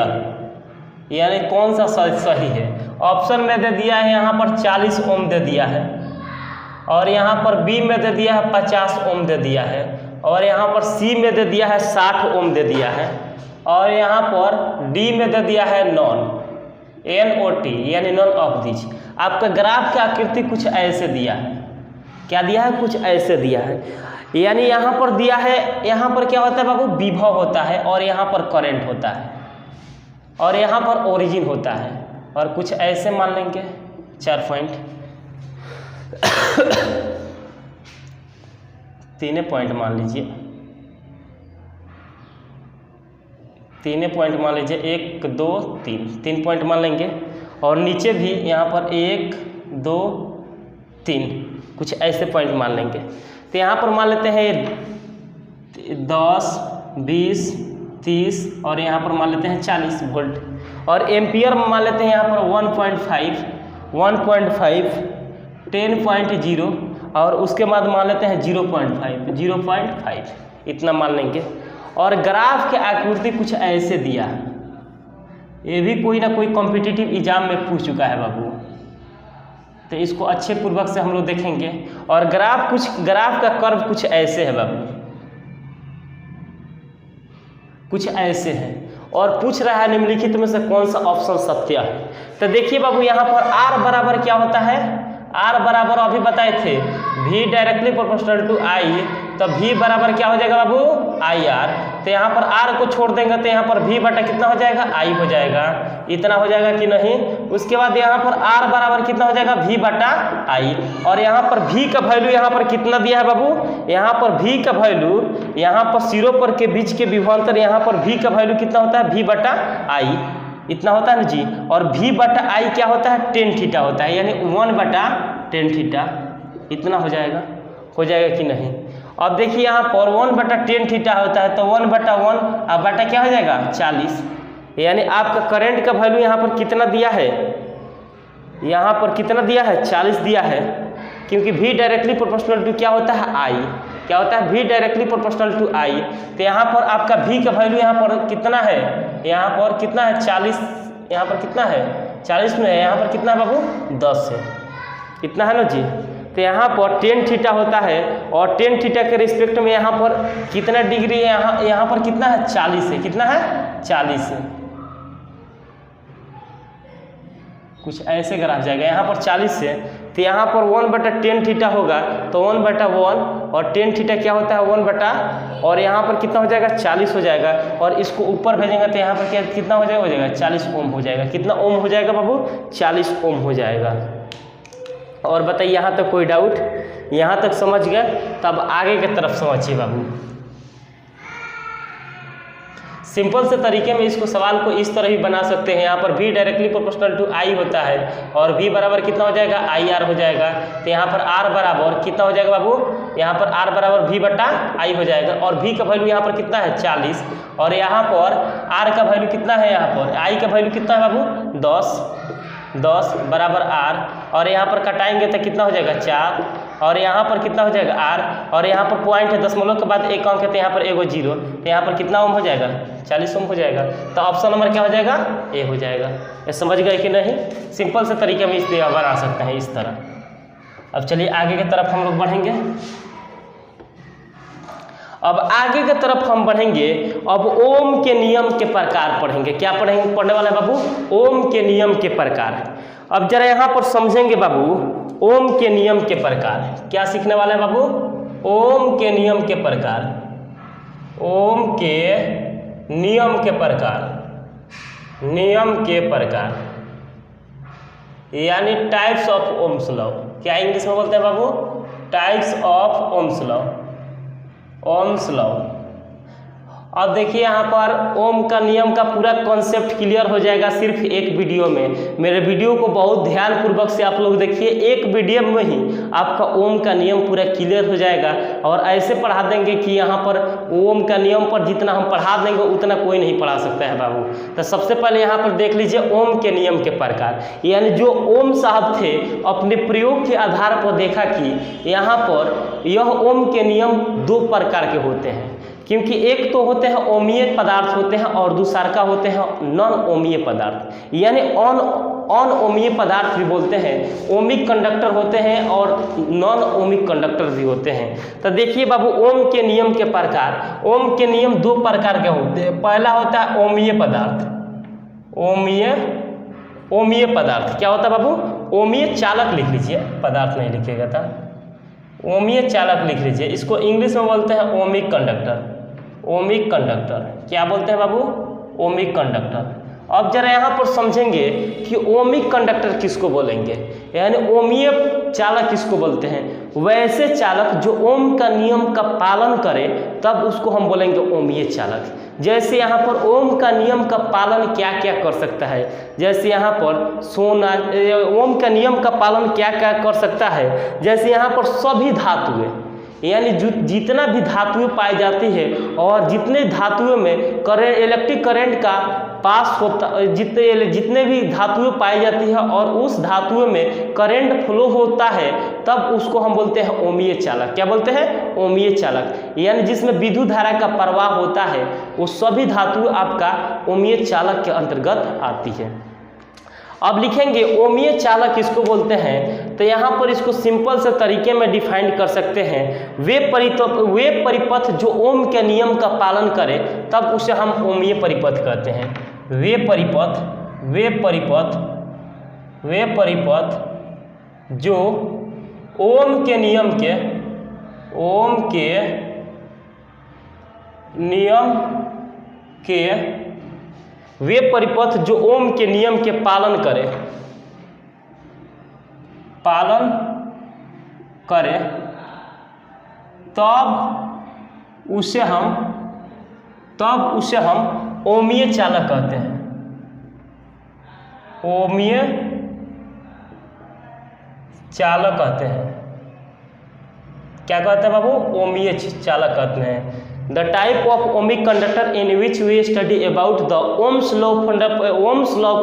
यानी कौन सा सही है। ऑप्शन में दे दिया है यहाँ पर 40 ओम दे दिया है, और यहाँ पर बी में दे दिया है 50 ओम दे दिया है, और यहाँ पर सी में दे दिया है 60 ओम दे दिया है, और यहाँ पर डी में दे दिया है NOT यानी नॉन ऑफ दीज। आपका ग्राफ की आकृति कुछ ऐसे दिया है। क्या दिया है? कुछ ऐसे दिया है। यानी यहाँ पर दिया है, यहाँ पर क्या होता है बाबू? विभव होता है, और यहाँ पर करंट होता है, और यहाँ पर ओरिजिन होता है, और कुछ ऐसे मान लेंगे 4 पॉइंट। 3 पॉइंट मान लीजिए। 3 पॉइंट मान लीजिए, 1 2 3 पॉइंट मान लेंगे। और नीचे भी यहाँ पर 1 2 3 कुछ ऐसे पॉइंट मान लेंगे। तो यहाँ पर मान लेते हैं 10 20 30 और यहाँ पर मान लेते हैं 40 वोल्ट। और एम्पियर में मान लेते हैं यहाँ पर 1.5 10.0 और उसके बाद मान लेते हैं 0.5 इतना मान लेंगे। और ग्राफ की आकृति कुछ ऐसे दिया है, ये भी कोई ना कोई कॉम्पिटिटिव एग्जाम में पूछ चुका है बाबू, तो इसको अच्छे पूर्वक से हम लोग देखेंगे। और ग्राफ का कर्व कुछ ऐसे है बाबू, कुछ ऐसे है। और पूछ रहा है निम्नलिखित में से कौन सा ऑप्शन सत्य है। तो देखिए बाबू यहाँ पर R बराबर क्या होता है, R बराबर अभी बताए थे V directly proportional to I, तो V बराबर क्या हो जाएगा बाबू IR। तो यहाँ पर R को छोड़ देंगे तो यहाँ पर V बटा कितना हो जाएगा I हो जाएगा, इतना हो जाएगा कि नहीं। उसके बाद यहाँ पर R बराबर कितना हो जाएगा V बटा I। और यहाँ पर V का वैल्यू यहाँ पर कितना दिया है बाबू, यहाँ पर V का वैल्यू यहाँ पर सिरों पर के बीच के विभवांतर यहाँ पर V का वैल्यू कितना होता है V बटा I, इतना होता है ना जी। और V बटा I क्या होता है tan थीटा होता है, यानी 1 बटा tan थीटा, इतना हो जाएगा कि नहीं। अब देखिए यहाँ पर 1 बटा tan थीटा होता है तो 1 बटा 1 अब बटा क्या हो जाएगा 40, यानी आपका करंट का वैल्यू यहाँ पर कितना दिया है, यहाँ पर कितना दिया है 40 दिया है, क्योंकि V डायरेक्टली प्रोपोर्शनल टू क्या होता है I, क्या होता है V directly proportional to I। तो यहाँ पर आपका V का वैल्यू यहाँ पर कितना है, यहाँ पर कितना है 40, यहाँ पर कितना है 40 में है, यहाँ पर कितना है बाबू 10 है, इतना है ना जी। तो यहाँ पर tan थीटा होता है और tan थीटा के रिस्पेक्ट में यहाँ पर कितना डिग्री है, यहाँ पर कितना है 40 है, कितना है 40 है, कुछ ऐसे ग्राफ जाएगा यहाँ पर 40 से। तो यहाँ पर 1 बटा tan थीटा होगा तो 1 बटा 1 और tan थीटा क्या होता है 1 बटा, और यहाँ पर कितना हो जाएगा 40 हो जाएगा। और इसको ऊपर भेजेंगे तो यहाँ पर क्या कितना हो जाएगा 40 ओम हो जाएगा, कितना ओम हो जाएगा बाबू 40 ओम हो जाएगा। और बताइए यहाँ तक कोई डाउट, यहाँ तक समझ गए, तब आगे की तरफ समझिए बाबू। सिंपल से तरीके में इसको सवाल को इस तरह ही बना सकते हैं। यहाँ पर V directly proportional to I होता है और V बराबर कितना हो जाएगा IR हो जाएगा। तो यहाँ पर R बराबर कितना हो जाएगा बाबू, यहाँ पर R बराबर V बटा I हो जाएगा। और V का वैल्यू यहाँ पर कितना है 40 और यहाँ पर R का वैल्यू कितना है, यहाँ पर I का वैल्यू कितना है बाबू 10 बराबर R। और यहाँ पर कटाएंगे तो कितना हो जाएगा 4 और यहाँ पर कितना हो जाएगा R। और यहाँ पर पॉइंट है, दशमलव के बाद एक अंक है तो यहाँ पर एगो 0, तो यहाँ पर कितना ओम हो जाएगा 40 ओम हो जाएगा। तो ऑप्शन नंबर क्या हो जाएगा ए हो जाएगा। ये समझ गए कि नहीं, सिंपल से तरीके में इसलिए बना सकते हैं इस तरह। अब चलिए आगे की तरफ हम लोग बढ़ेंगे। अब आगे की तरफ हम बढ़ेंगे, अब ओम के नियम के प्रकार पढ़ेंगे। क्या पढ़ने वाले बाबू, ओम के नियम के प्रकार। अब जरा यहाँ पर समझेंगे बाबू ओम के नियम के प्रकार। क्या सीखने वाले हैं बाबू, ओम के नियम के प्रकार, ओम के नियम के प्रकार, नियम के प्रकार यानी टाइप्स ऑफ ओम्स लॉ। क्या इंग्लिश में बोलते हैं बाबू, types of Ohm's law, Ohm's law. अब देखिए यहाँ पर ओम का नियम का पूरा कॉन्सेप्ट क्लियर हो जाएगा सिर्फ एक वीडियो में। मेरे वीडियो को बहुत ध्यानपूर्वक से आप लोग देखिए, एक वीडियो में ही आपका ओम का नियम पूरा क्लियर हो जाएगा। और ऐसे पढ़ा देंगे कि यहाँ पर ओम का नियम पर जितना हम पढ़ा देंगे उतना कोई नहीं पढ़ा सकता है बाबू। तो सबसे पहले यहाँ पर देख लीजिए ओम के नियम के प्रकार, यानी जो ओम साहब थे अपने प्रयोग के आधार पर देखा कि यहाँ पर यह ओम के नियम 2 प्रकार के होते हैं, क्योंकि एक तो होते हैं ओमीय पदार्थ होते हैं और दूसरा का होते हैं नॉन ओमीय पदार्थ, यानी ऑन ओमीय पदार्थ भी बोलते हैं। ओमिक कंडक्टर होते हैं और नॉन ओमिक कंडक्टर भी होते हैं। तो देखिए बाबू ओम के नियम के प्रकार, ओम के नियम 2 प्रकार के होते हैं। पहला होता है ओमीय पदार्थ, ओमीय पदार्थ क्या होता है बाबू, ओमीय चालक लिख लीजिए, पदार्थ नहीं लिखिएगा था, ओमीय चालक लिख लीजिए। इसको इंग्लिश में बोलते हैं ओमिक कंडक्टर, ओमिक कंडक्टर। क्या बोलते हैं बाबू, ओमिक कंडक्टर। अब जरा यहाँ पर समझेंगे कि ओमिक कंडक्टर किसको बोलेंगे, यानी ओमीय चालक किसको बोलते हैं। वैसे चालक जो ओम का नियम का पालन करे तब उसको हम बोलेंगे ओमीय चालक। जैसे यहाँ पर ओम का नियम का पालन क्या क्या कर सकता है, जैसे यहाँ पर सोना, ओम का नियम का पालन क्या क्या कर सकता है, जैसे यहाँ पर सभी धातुएं, यानी जितना भी धातुएं पाई जाती है और जितने धातुओं में करंट, इलेक्ट्रिक करंट का पास होता, जितने भी धातुएं पाई जाती है और उस धातुओं में करंट फ्लो होता है तब उसको हम बोलते हैं ओमीय चालक। क्या बोलते हैं? ओमीय चालक। यानी जिसमें विद्युत धारा का प्रवाह होता है वो सभी धातुएं आपका ओमीय चालक के अंतर्गत आती है। अब लिखेंगे ओमीय चालक किसको बोलते हैं, तो यहाँ पर इसको सिंपल से तरीके में डिफाइन कर सकते हैं। वे परिपथ जो ओम के नियम का पालन करे तब उसे हम ओमीय परिपथ कहते हैं। वे परिपथ जो ओम के नियम के वे परिपथ जो ओम के नियम के पालन करे तब उसे हम ओमीय चालक कहते हैं। ओमीय चालक कहते हैं। क्या कहते हैं बाबू? ओमीय चालक कहते हैं। The type of ohmic conductor in which we study about the Ohm's law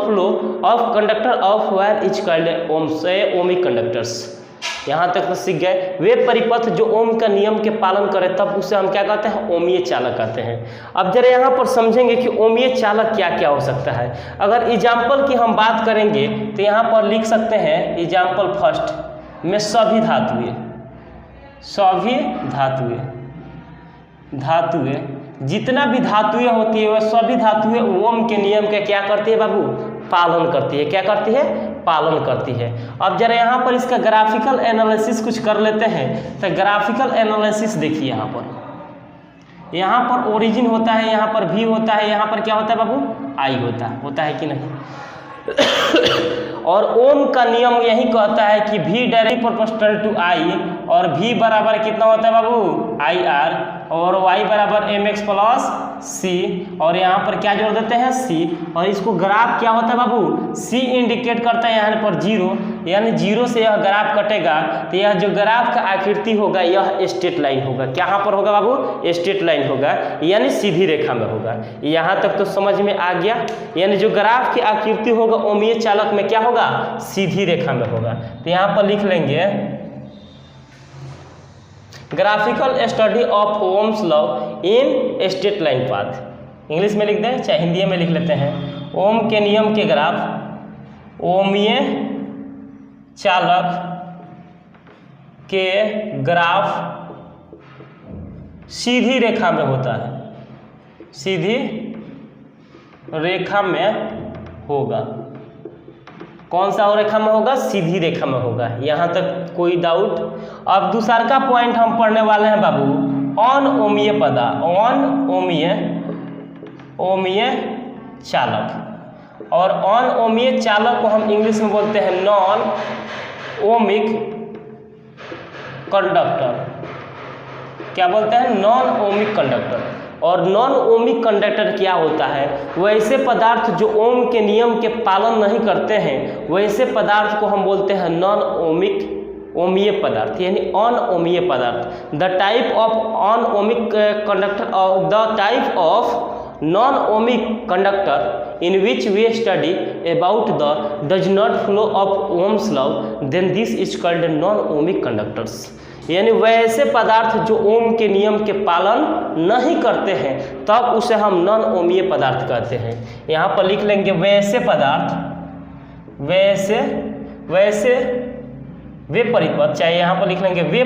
flow of conductor of wire is called ohmic conductors। यहाँ तक तो सीख गए। वे परिपथ जो ओम का नियम के पालन करे तब उसे हम क्या कहते हैं? ओमीय चालक कहते हैं। अब जरा यहाँ पर समझेंगे कि ओमीय चालक क्या क्या हो सकता है। अगर एग्जाम्पल की हम बात करेंगे तो यहाँ पर लिख सकते हैं एग्जाम्पल फर्स्ट में सभी धातुएं जितना भी धातुएं होती है वह सभी धातुएं ओम के नियम का क्या करती है बाबू? पालन करती है। क्या करती है? पालन करती है। अब जरा यहाँ पर इसका ग्राफिकल एनालिसिस कुछ कर लेते हैं। तो ग्राफिकल एनालिसिस देखिए, यहाँ पर ओरिजिन होता है, यहाँ पर भी होता है, यहाँ पर क्या होता है बाबू? आई होता है कि नहीं? और ओम का नियम यही कहता है कि V directly proportional to I और V बराबर कितना होता है बाबू? IR और Y बराबर mx प्लस C और यहाँ पर क्या जोड़ देते हैं? C। और इसको ग्राफ क्या होता है बाबू? C इंडिकेट करता है यहाँ पर 0, यानी 0 से यह ग्राफ कटेगा तो यह जो ग्राफ का आकृति होगा यह स्ट्रेट लाइन होगा। कहाँ पर होगा बाबू? स्ट्रेट लाइन होगा, यानी सीधी रेखा में होगा। यहाँ तक तो समझ में आ गया। यानी जो ग्राफ की आकृति होगा ओमीय चालक में क्या होगा? सीधी रेखा में होगा। तो यहाँ पर लिख लेंगे graphical study of Ohm's law in straight line path. English में लिख दें चाहे हिंदी में लिख लेते हैं। ओम के नियम के ग्राफ ओमीय चालक के ग्राफ सीधी रेखा में होता है। सीधी रेखा में होगा। कौन सा रेखा में होगा? सीधी रेखा में होगा। यहाँ तक कोई डाउट? अब दूसरा का पॉइंट हम पढ़ने वाले हैं बाबू अनओमीय पदार्थ, ओमीय चालक। और अनओमीय चालक को हम इंग्लिश में बोलते हैं नॉन ओमिक कंडक्टर। क्या बोलते हैं? Non ohmic conductor. और नॉन ओमिक कंडक्टर क्या होता है? वैसे पदार्थ जो ओम के नियम के पालन नहीं करते हैं वैसे पदार्थ को हम बोलते हैं नॉन ओमीय पदार्थ, यानी अनओमीय पदार्थ। द टाइप ऑफ अनओमिक कंडक्टर और the type of non ohmic conductor in which we study about the does not flow of Ohm's law, then this is called non-ohmic conductors। यानी वैसे पदार्थ जो ओम के नियम के पालन नहीं करते हैं तब उसे हम नॉन ओमीय पदार्थ कहते हैं। यहाँ पर लिख लेंगे वैसे पदार्थ, वैसे वे परिपथ, चाहे यहाँ पर लिख लेंगे वे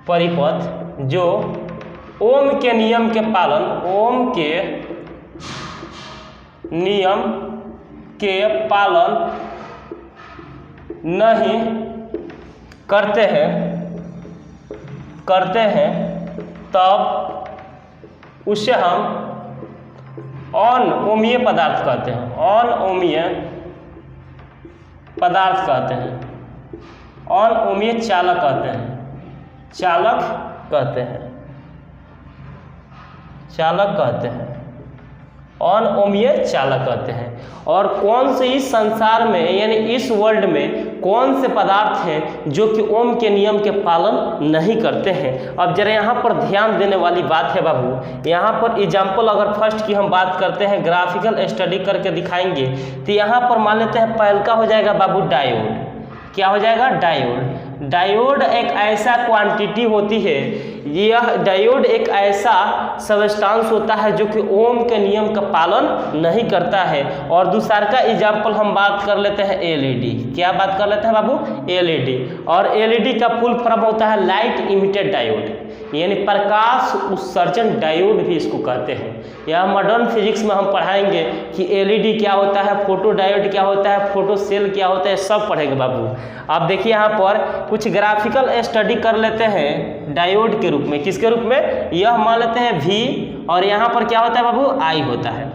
परिपथ जो ओम के नियम के पालन, ओम के नियम के पालन नहीं करते हैं तब उसे हम अनओमीय पदार्थ कहते हैं, अनओमीय पदार्थ कहते हैं, अनओमीय चालक कहते हैं, चालक कहते हैं, चालक कहते हैं, अनओमीय चालक कहते हैं। और कौन से इस संसार में यानी इस वर्ल्ड में कौन से पदार्थ हैं जो कि ओम के नियम के पालन नहीं करते हैं। अब जरा यहाँ पर ध्यान देने वाली बात है बाबू, यहाँ पर एग्जाम्पल अगर फर्स्ट की हम बात करते हैं, ग्राफिकल स्टडी करके दिखाएंगे, तो यहाँ पर मान लेते हैं पहल का हो जाएगा बाबू डायोड। क्या हो जाएगा? डायोड। डायोड एक ऐसा क्वांटिटी होती है, यह डायोड एक ऐसा सब्सटेंस होता है जो कि ओम के नियम का पालन नहीं करता है। और दूसरा का एग्जाम्पल हम बात कर लेते हैं एलईडी। क्या बात कर लेते हैं बाबू? एलईडी। और एलईडी का फुल फॉर्म होता है लाइट इमिटेड डायोड, यानी प्रकाश उत्सर्जन डायोड भी इसको कहते हैं। यह मॉडर्न फिजिक्स में हम पढ़ाएंगे कि एलईडी क्या होता है, फोटो डायोड क्या होता है, फोटो सेल क्या होता है, सब पढ़ेंगे बाबू। आप देखिए यहाँ पर कुछ ग्राफिकल स्टडी कर लेते हैं डायोड के रूप में। किसके रूप में? यह मान लेते हैं V, और यहाँ पर क्या होता है बाबू? I होता है,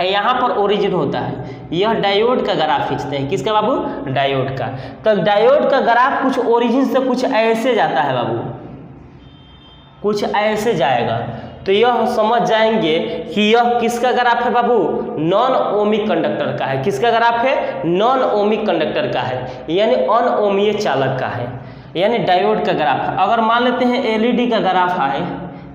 यहाँ पर ओरिजिन होता है। यह डायोड का ग्राफ खींचते हैं। किसका बाबू? डायोड का। तो डायोड का ग्राफ कुछ ओरिजिन से कुछ ऐसे जाता है बाबू, कुछ ऐसे जाएगा। तो यह समझ जाएंगे कि यह किसका ग्राफ है बाबू? नॉन ओमिक कंडक्टर का है। किसका ग्राफ है? नॉन ओमिक कंडक्टर का है, यानी अनओमीय चालक का है, यानी डायोड का ग्राफ। अगर मान लेते हैं एलईडी का ग्राफ आए,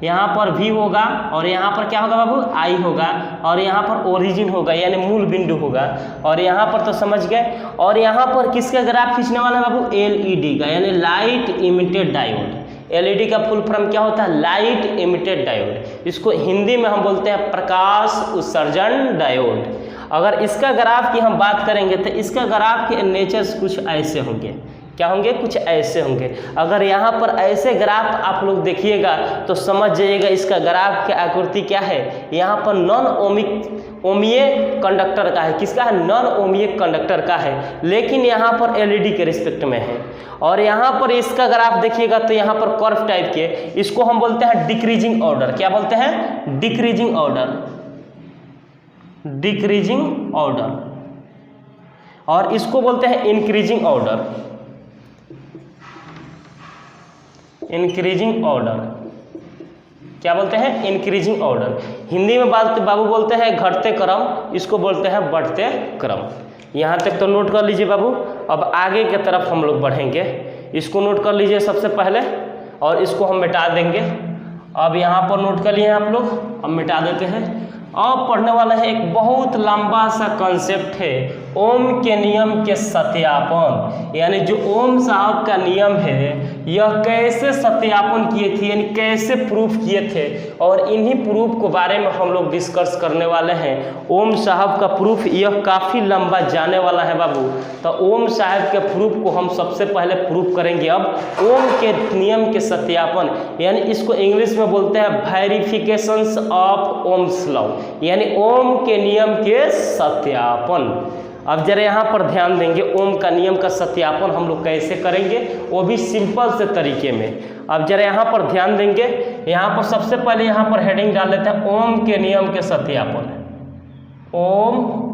यहाँ पर V होगा और यहाँ पर क्या होगा बाबू? I होगा, और यहाँ पर ओरिजिन होगा यानी मूल बिंदु होगा, और यहाँ पर तो समझ गए। और यहाँ पर किसका ग्राफ खींचने वाला है बाबू? LED का, यानी लाइट इमिटेड डायोड। LED का फुल फॉर्म क्या होता है? Light emitted diode. इसको हिंदी में हम बोलते हैं प्रकाश उत्सर्जन डायोड। अगर इसका ग्राफ की हम बात करेंगे तो इसका ग्राफ के नेचर्स कुछ ऐसे होंगे। क्या होंगे? कुछ ऐसे होंगे। अगर यहाँ पर ऐसे ग्राफ आप लोग देखिएगा तो समझ जाइएगा इसका ग्राफ की आकृति क्या है। यहाँ पर नॉन ओमीय कंडक्टर का है। किसका है? नॉन ओमीय कंडक्टर का है, लेकिन यहाँ पर एलईडी के रिस्पेक्ट में है। और यहाँ पर इसका ग्राफ देखिएगा तो यहाँ पर कर्व टाइप के, इसको हम बोलते हैं डिक्रीजिंग ऑर्डर। क्या बोलते हैं? Decreasing order, decreasing order. और इसको बोलते हैं इंक्रीजिंग ऑर्डर, इंक्रीजिंग ऑर्डर। क्या बोलते हैं? Increasing order. हिंदी में बाबू बोलते हैं घटते क्रम, इसको बोलते हैं बढ़ते क्रम। यहाँ तक तो नोट कर लीजिए बाबू। अब आगे की तरफ हम लोग बढ़ेंगे, इसको नोट कर लीजिए सबसे पहले, और इसको हम मिटा देंगे। अब यहाँ पर नोट कर लिए आप लोग, अब मिटा देते हैं। अब पढ़ने वाला है एक बहुत लंबा सा कॉन्सेप्ट है, ओम के नियम के सत्यापन। यानी जो ओम साहब का नियम है यह कैसे सत्यापन किए थे, यानी कैसे प्रूफ किए थे, और इन्हीं प्रूफ के बारे में हम लोग डिस्कस करने वाले हैं। ओम साहब का प्रूफ यह काफ़ी लंबा जाने वाला है बाबू। तो ओम साहब के प्रूफ को हम सबसे पहले प्रूफ करेंगे। अब ओम के नियम के सत्यापन, यानी इसको इंग्लिश में बोलते हैं वेरिफिकेशंस ऑफ ओम्स लॉ, यानी ओम के नियम के सत्यापन। अब जरा यहाँ पर ध्यान देंगे, ओम का नियम का सत्यापन हम लोग कैसे करेंगे, वो भी सिंपल से तरीके में। अब जरा यहाँ पर ध्यान देंगे, यहाँ पर सबसे पहले यहाँ पर हेडिंग डाल लेते हैं ओम के नियम के सत्यापन। ओम,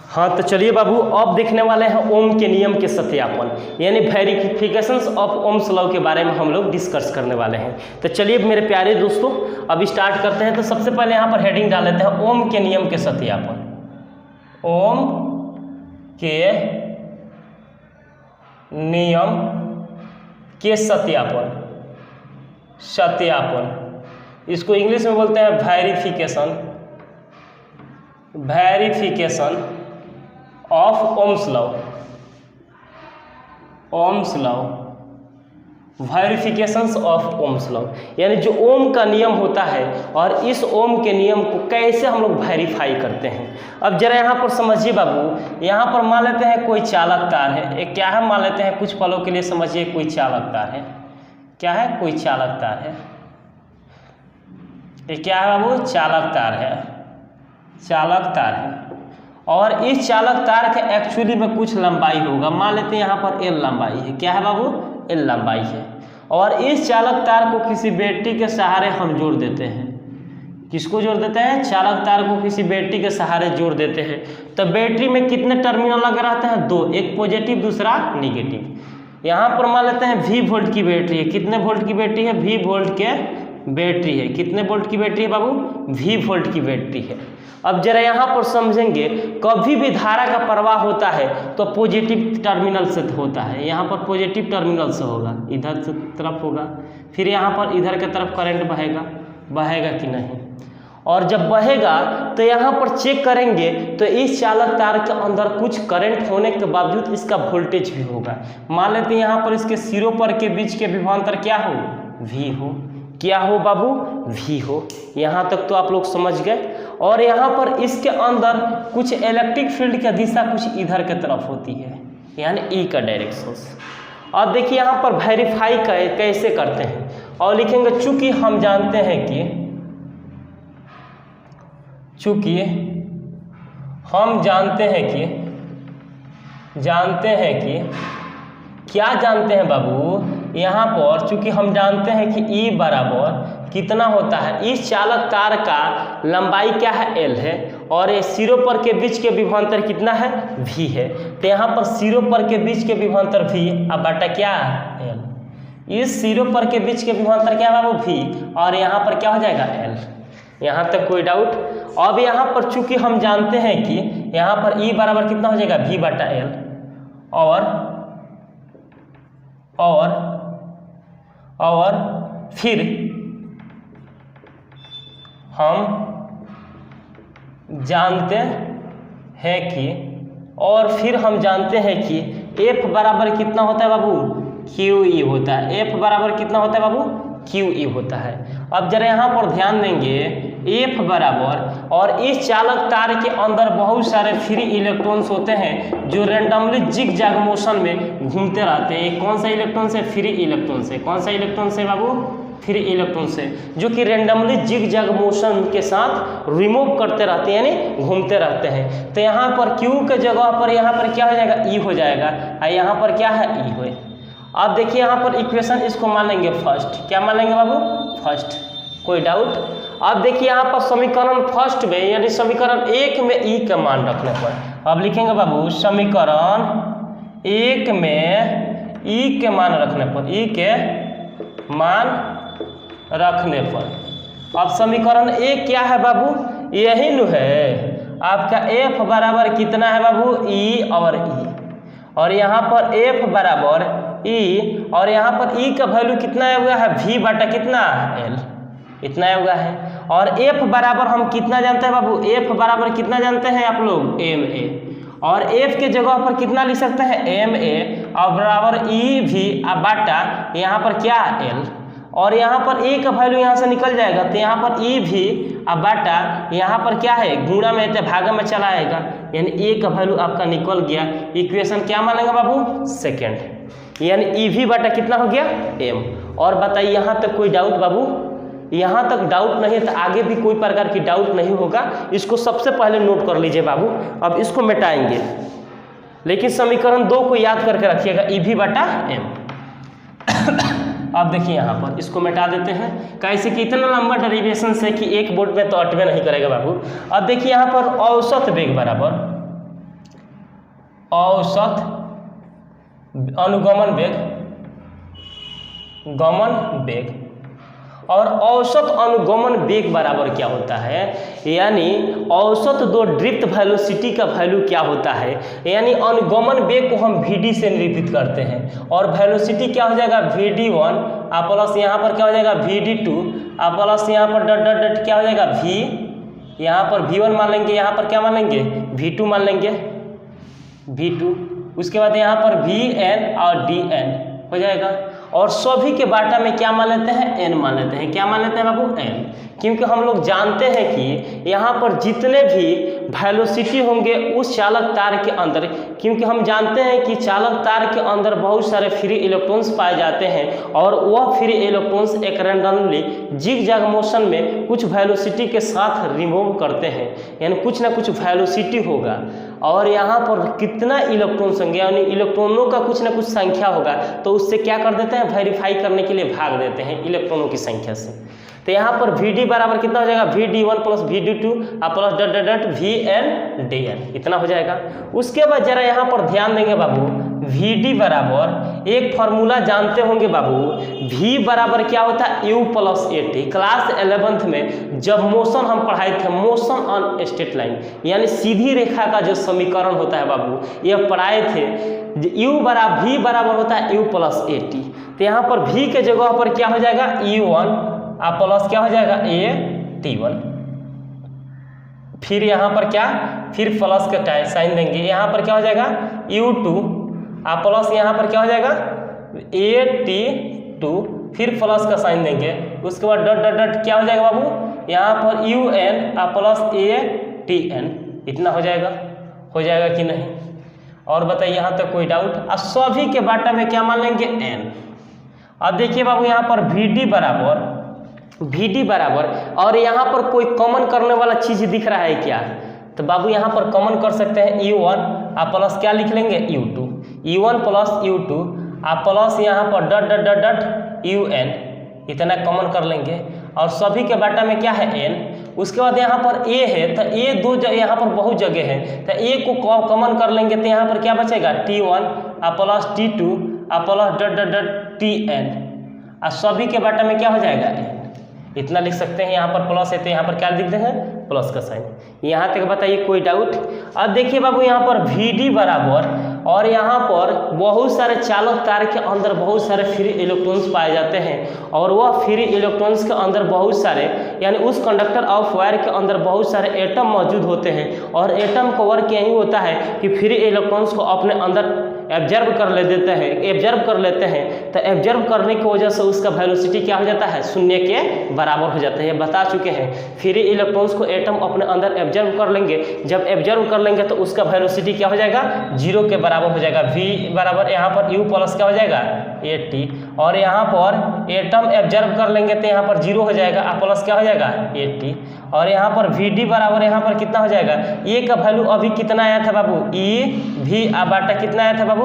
हाँ तो चलिए बाबू, अब देखने वाले हैं ओम के नियम के सत्यापन, यानी वेरिफिकेशंस ऑफ ओम्स लॉ के बारे में हम लोग डिस्कस करने वाले हैं। तो चलिए मेरे प्यारे दोस्तों, अब स्टार्ट करते हैं। तो सबसे पहले यहाँ पर हेडिंग डाल लेते हैं ओम के नियम के सत्यापन। ओम के नियम के सत्यापन, सत्यापन इसको इंग्लिश में बोलते हैं verification, verification of Ohm's law, Ohm's law, verifications of Ohm's law, यानी जो ओम का नियम होता है और इस ओम के नियम को कैसे हम लोग वेरीफाई करते हैं। अब जरा यहाँ पर समझिए बाबू, यहाँ पर मान लेते हैं कोई चालक तार है, एक क्या है मान लेते हैं कुछ पलों के लिए समझिए कोई चालक तार है। क्या है? कोई चालक तार है। ये क्या है बाबू? चालक तार है, चालक तार है। और इस चालक तार के एक्चुअली में कुछ लंबाई होगा, मान लेते हैं यहाँ पर L लंबाई है। क्या है बाबू? L लंबाई है। और इस चालक तार को किसी बैटरी के सहारे हम जोड़ देते हैं। किसको जोड़ देते हैं? चालक तार को किसी बैटरी के सहारे जोड़ देते हैं। तो बैटरी में कितने टर्मिनल लगे रहते हैं? 2, एक पॉजिटिव दूसरा निगेटिव। यहाँ पर मान लेते हैं V वोल्ट की बैटरी है। कितने वोल्ट की बैटरी है? V वोल्ट के बैटरी है। कितने वोल्ट की बैटरी है बाबू? V वोल्ट की बैटरी है। अब जरा यहाँ पर समझेंगे, कभी भी धारा का प्रवाह होता है तो पॉजिटिव टर्मिनल से होता है। यहाँ पर पॉजिटिव टर्मिनल से होगा, इधर से तरफ होगा, फिर यहाँ पर इधर की तरफ करंट बहेगा कि नहीं। और जब बहेगा तो यहाँ पर चेक करेंगे तो इस चालक तार के अंदर कुछ करंट होने के बावजूद इसका वोल्टेज भी होगा। मान लेते हैं यहाँ पर इसके सिरों पर के बीच के विभवांतर क्या हो? V हो। क्या हो बाबू? V हो। यहाँ तक तो आप लोग समझ गए। और यहाँ पर इसके अंदर कुछ इलेक्ट्रिक फील्ड की दिशा कुछ इधर की तरफ होती है, यानी E का डायरेक्शन। अब देखिए यहाँ पर वेरीफाई कैसे करते हैं, और लिखेंगे चूंकि हम जानते हैं कि क्या जानते हैं बाबू? यहाँ पर चूंकि हम जानते हैं कि E बराबर कितना होता है, इस चालक तार का लंबाई क्या है? L है, और ये सिरों पर के बीच के विभवांतर कितना है? V है। तो यहाँ पर सिरों पर के बीच के विभवांतर V अब बटा क्या? L। इस सिरों पर के बीच के विभवांतर क्या है बाबू? V, और यहाँ पर क्या हो जाएगा? L। यहाँ तक कोई डाउट? अब यहाँ पर चूंकि हम जानते हैं कि यहाँ पर E बराबर कितना हो जाएगा? V बटा L, और फिर हम जानते हैं कि F बराबर कितना होता है बाबू? QE होता है। F बराबर कितना होता है बाबू? QE होता है। अब जरा यहाँ पर ध्यान देंगे, F बराबर, और इस चालक तार के अंदर बहुत सारे फ्री इलेक्ट्रॉन्स होते हैं जो रेंडमली जिग जैग मोशन में घूमते रहते हैं। कौन सा इलेक्ट्रॉन से? फ्री इलेक्ट्रॉन से। कौन सा इलेक्ट्रॉन से बाबू? फ्री इलेक्ट्रॉन से, जो कि रेंडमली जिग जैग मोशन के साथ रिमूव करते रहते हैं, यानी घूमते रहते हैं। तो यहाँ पर Q के जगह पर यहाँ पर क्या हो जाएगा? E हो जाएगा, और यहाँ पर क्या है? E हो। अब देखिए यहाँ पर इक्वेशन इसको मान लेंगे फर्स्ट। क्या मान लेंगे बाबू? फर्स्ट। कोई डाउट? अब देखिए यहाँ पर समीकरण फर्स्ट में, यानी समीकरण 1 में E का मान रखने पर, अब लिखेंगे बाबू समीकरण 1 में E के मान रखने पर, E के मान रखने पर। अब समीकरण 1 क्या है बाबू? यही न है आपका F बराबर कितना है बाबू? E और E, और यहाँ पर F बराबर E, और यहाँ पर E का वैल्यू कितना आया हुआ है? V बटा कितना? L, इतना आया हुआ है। और F बराबर हम कितना जानते हैं बाबू? F बराबर कितना जानते हैं आप लोग? MA, और F के जगह पर कितना लिख सकते हैं? MA, और बराबर EV बटा यहाँ पर क्या? L, और यहाँ पर A का वैल्यू यहाँ से निकल जाएगा, तो यहाँ पर EV बटा यहाँ पर क्या है? गुणा में तो भागा में चला आएगा, यानी A का वैल्यू आपका निकल गया। इक्वेशन क्या मानेंगे बाबू? सेकेंड, यानी EV बटा कितना हो गया? M। और बताइए यहाँ तक कोई डाउट बाबू? यहाँ तक डाउट नहीं है तो आगे भी कोई प्रकार की डाउट नहीं होगा। इसको सबसे पहले नोट कर लीजिए बाबू। अब इसको मिटाएंगे, लेकिन समीकरण 2 को याद करके रखिएगा, EV बटा M। अब देखिए यहाँ पर इसको मिटा देते हैं, कैसे कि इतना लंबा डेरिवेशन से कि एक बोर्ड में तो अटवे नहीं करेगा बाबू। अब देखिए यहाँ पर औसत वेग बराबर औसत अनुगमन वेग, गमन वेग, और औसत अनुगमन वेग बराबर क्या होता है? यानी औसत दो ड्रिफ्ट वेलोसिटी का वैल्यू क्या होता है? यानी अनुगमन वेग को हम Vd से निरूपित करते हैं, और वेलोसिटी क्या हो जाएगा? Vd1 प्लस यहाँ पर क्या हो जाएगा? Vd2 प्लस यहाँ पर डट डट डट क्या हो जाएगा? V, यहाँ पर V1 मान लेंगे, यहाँ पर क्या मान लेंगे? V2 मान लेंगे, V2। उसके बाद यहाँ पर Vn और Dn हो जाएगा, और सभी के बाटा में क्या मान लेते हैं? n मान लेते हैं। क्या मान लेते हैं बाबू? n, क्योंकि हम लोग जानते हैं कि यहाँ पर जितने भी वेलोसिटी होंगे उस चालक तार के अंदर, क्योंकि हम जानते हैं कि चालक तार के अंदर बहुत सारे फ्री इलेक्ट्रॉन्स पाए जाते हैं, और वह फ्री इलेक्ट्रॉन्स एक रैंडमली जिग जैग मोशन में कुछ वेलोसिटी के साथ रिमूव करते हैं, यानी कुछ ना कुछ वेलोसिटी होगा, और यहाँ पर कितना इलेक्ट्रॉन्स होंगे, यानी इलेक्ट्रॉनों का कुछ ना कुछ संख्या होगा, तो उससे क्या कर देते हैं? वेरीफाई करने के लिए भाग देते हैं इलेक्ट्रॉनों की संख्या से। तो यहाँ पर वी डी बराबर कितना हो जाएगा, V D one plus V D two plus dot dot dot V N D N, इतना हो जाएगा। उसके बाद जरा यहाँ पर ध्यान देंगे बाबू, वी डी बराबर एक फॉर्मूला जानते होंगे बाबू, वी बराबर क्या होता है, you plus A T. Class 11th में जब मोशन हम पढ़ाए थे, मोशन ऑन स्ट्रेट लाइन यानी सीधी रेखा का जो समीकरण होता है बाबू, ये पढ़ाए थे। यू बराबर वी बराबर होता है यू प्लस ए टी। तो यहाँ पर वी के जगह पर क्या हो जाएगा, यू वन प्लस क्या हो जाएगा, ए टी वन। फिर यहाँ पर क्या, फिर प्लस का साइन देंगे, यहाँ पर क्या हो जाएगा यू टू प्लस यहाँ पर क्या हो जाएगा ए टी टू, फिर प्लस का साइन देंगे। उसके बाद डॉट डॉट डॉट क्या हो जाएगा बाबू, यहाँ पर U N plus A T N, इतना हो जाएगा कि नहीं। और बताइए यहाँ तक कोई डाउट। अब सभी के बाटा में क्या मान लेंगे, एन। अब देखिए बाबू यहाँ पर वी डी बराबर और यहाँ पर कोई कॉमन करने वाला चीज दिख रहा है क्या, तो बाबू यहाँ पर कॉमन कर सकते हैं यू वन प्लस क्या लिख लेंगे, U two, U one plus U two plus यहाँ पर dot dot dot dot U N, इतना कॉमन कर लेंगे। और सभी के बाटा में क्या है, एन। उसके बाद यहाँ पर ए है, तो ए दो यहाँ पर बहुत जगह है, तो ए को कॉमन कर लेंगे, तो यहाँ पर क्या बचेगा, T one plus T two plus dot dot dot T N, और सभी के बाटा में क्या हो जाएगा, एन। इतना लिख सकते हैं। यहाँ पर प्लस है तो यहाँ पर क्या लिख दें, प्लस का साइन। यहाँ तक बताइए कोई डाउट। अब देखिए बाबू यहाँ पर वी डी बराबर और यहाँ पर बहुत सारे चालक तार के अंदर बहुत सारे फ्री इलेक्ट्रॉन्स पाए जाते हैं, और वह फ्री इलेक्ट्रॉन्स के अंदर बहुत सारे यानी उस कंडक्टर ऑफ वायर के अंदर बहुत सारे एटम मौजूद होते हैं, और एटम का वर्क यही होता है कि फ्री इलेक्ट्रॉन्स को अपने अंदर एब्जर्व कर लेते हैं। तो एब्जर्व करने की वजह से उसका वेलोसिटी क्या हो जाता है, शून्य के बराबर हो जाता है। ये बता चुके हैं, फ्री इलेक्ट्रॉन्स को एटम अपने अंदर एब्जर्व कर लेंगे, जब एब्जर्व कर लेंगे तो उसका वेलोसिटी क्या हो जाएगा, जीरो के बराबर हो जाएगा। वी बराबर यहाँ पर यू प्लस क्या हो जाएगा, ए टी, और यहाँ पर एटम एब्जर्व कर लेंगे तो यहाँ पर जीरो हो जाएगा, प्लस क्या हो जाएगा, ए टी। और यहाँ पर वी डी बराबर यहाँ पर कितना हो जाएगा, ए का वैल्यू अभी कितना आया था बाबू, ई वी बाटा कितना आया था बाबू,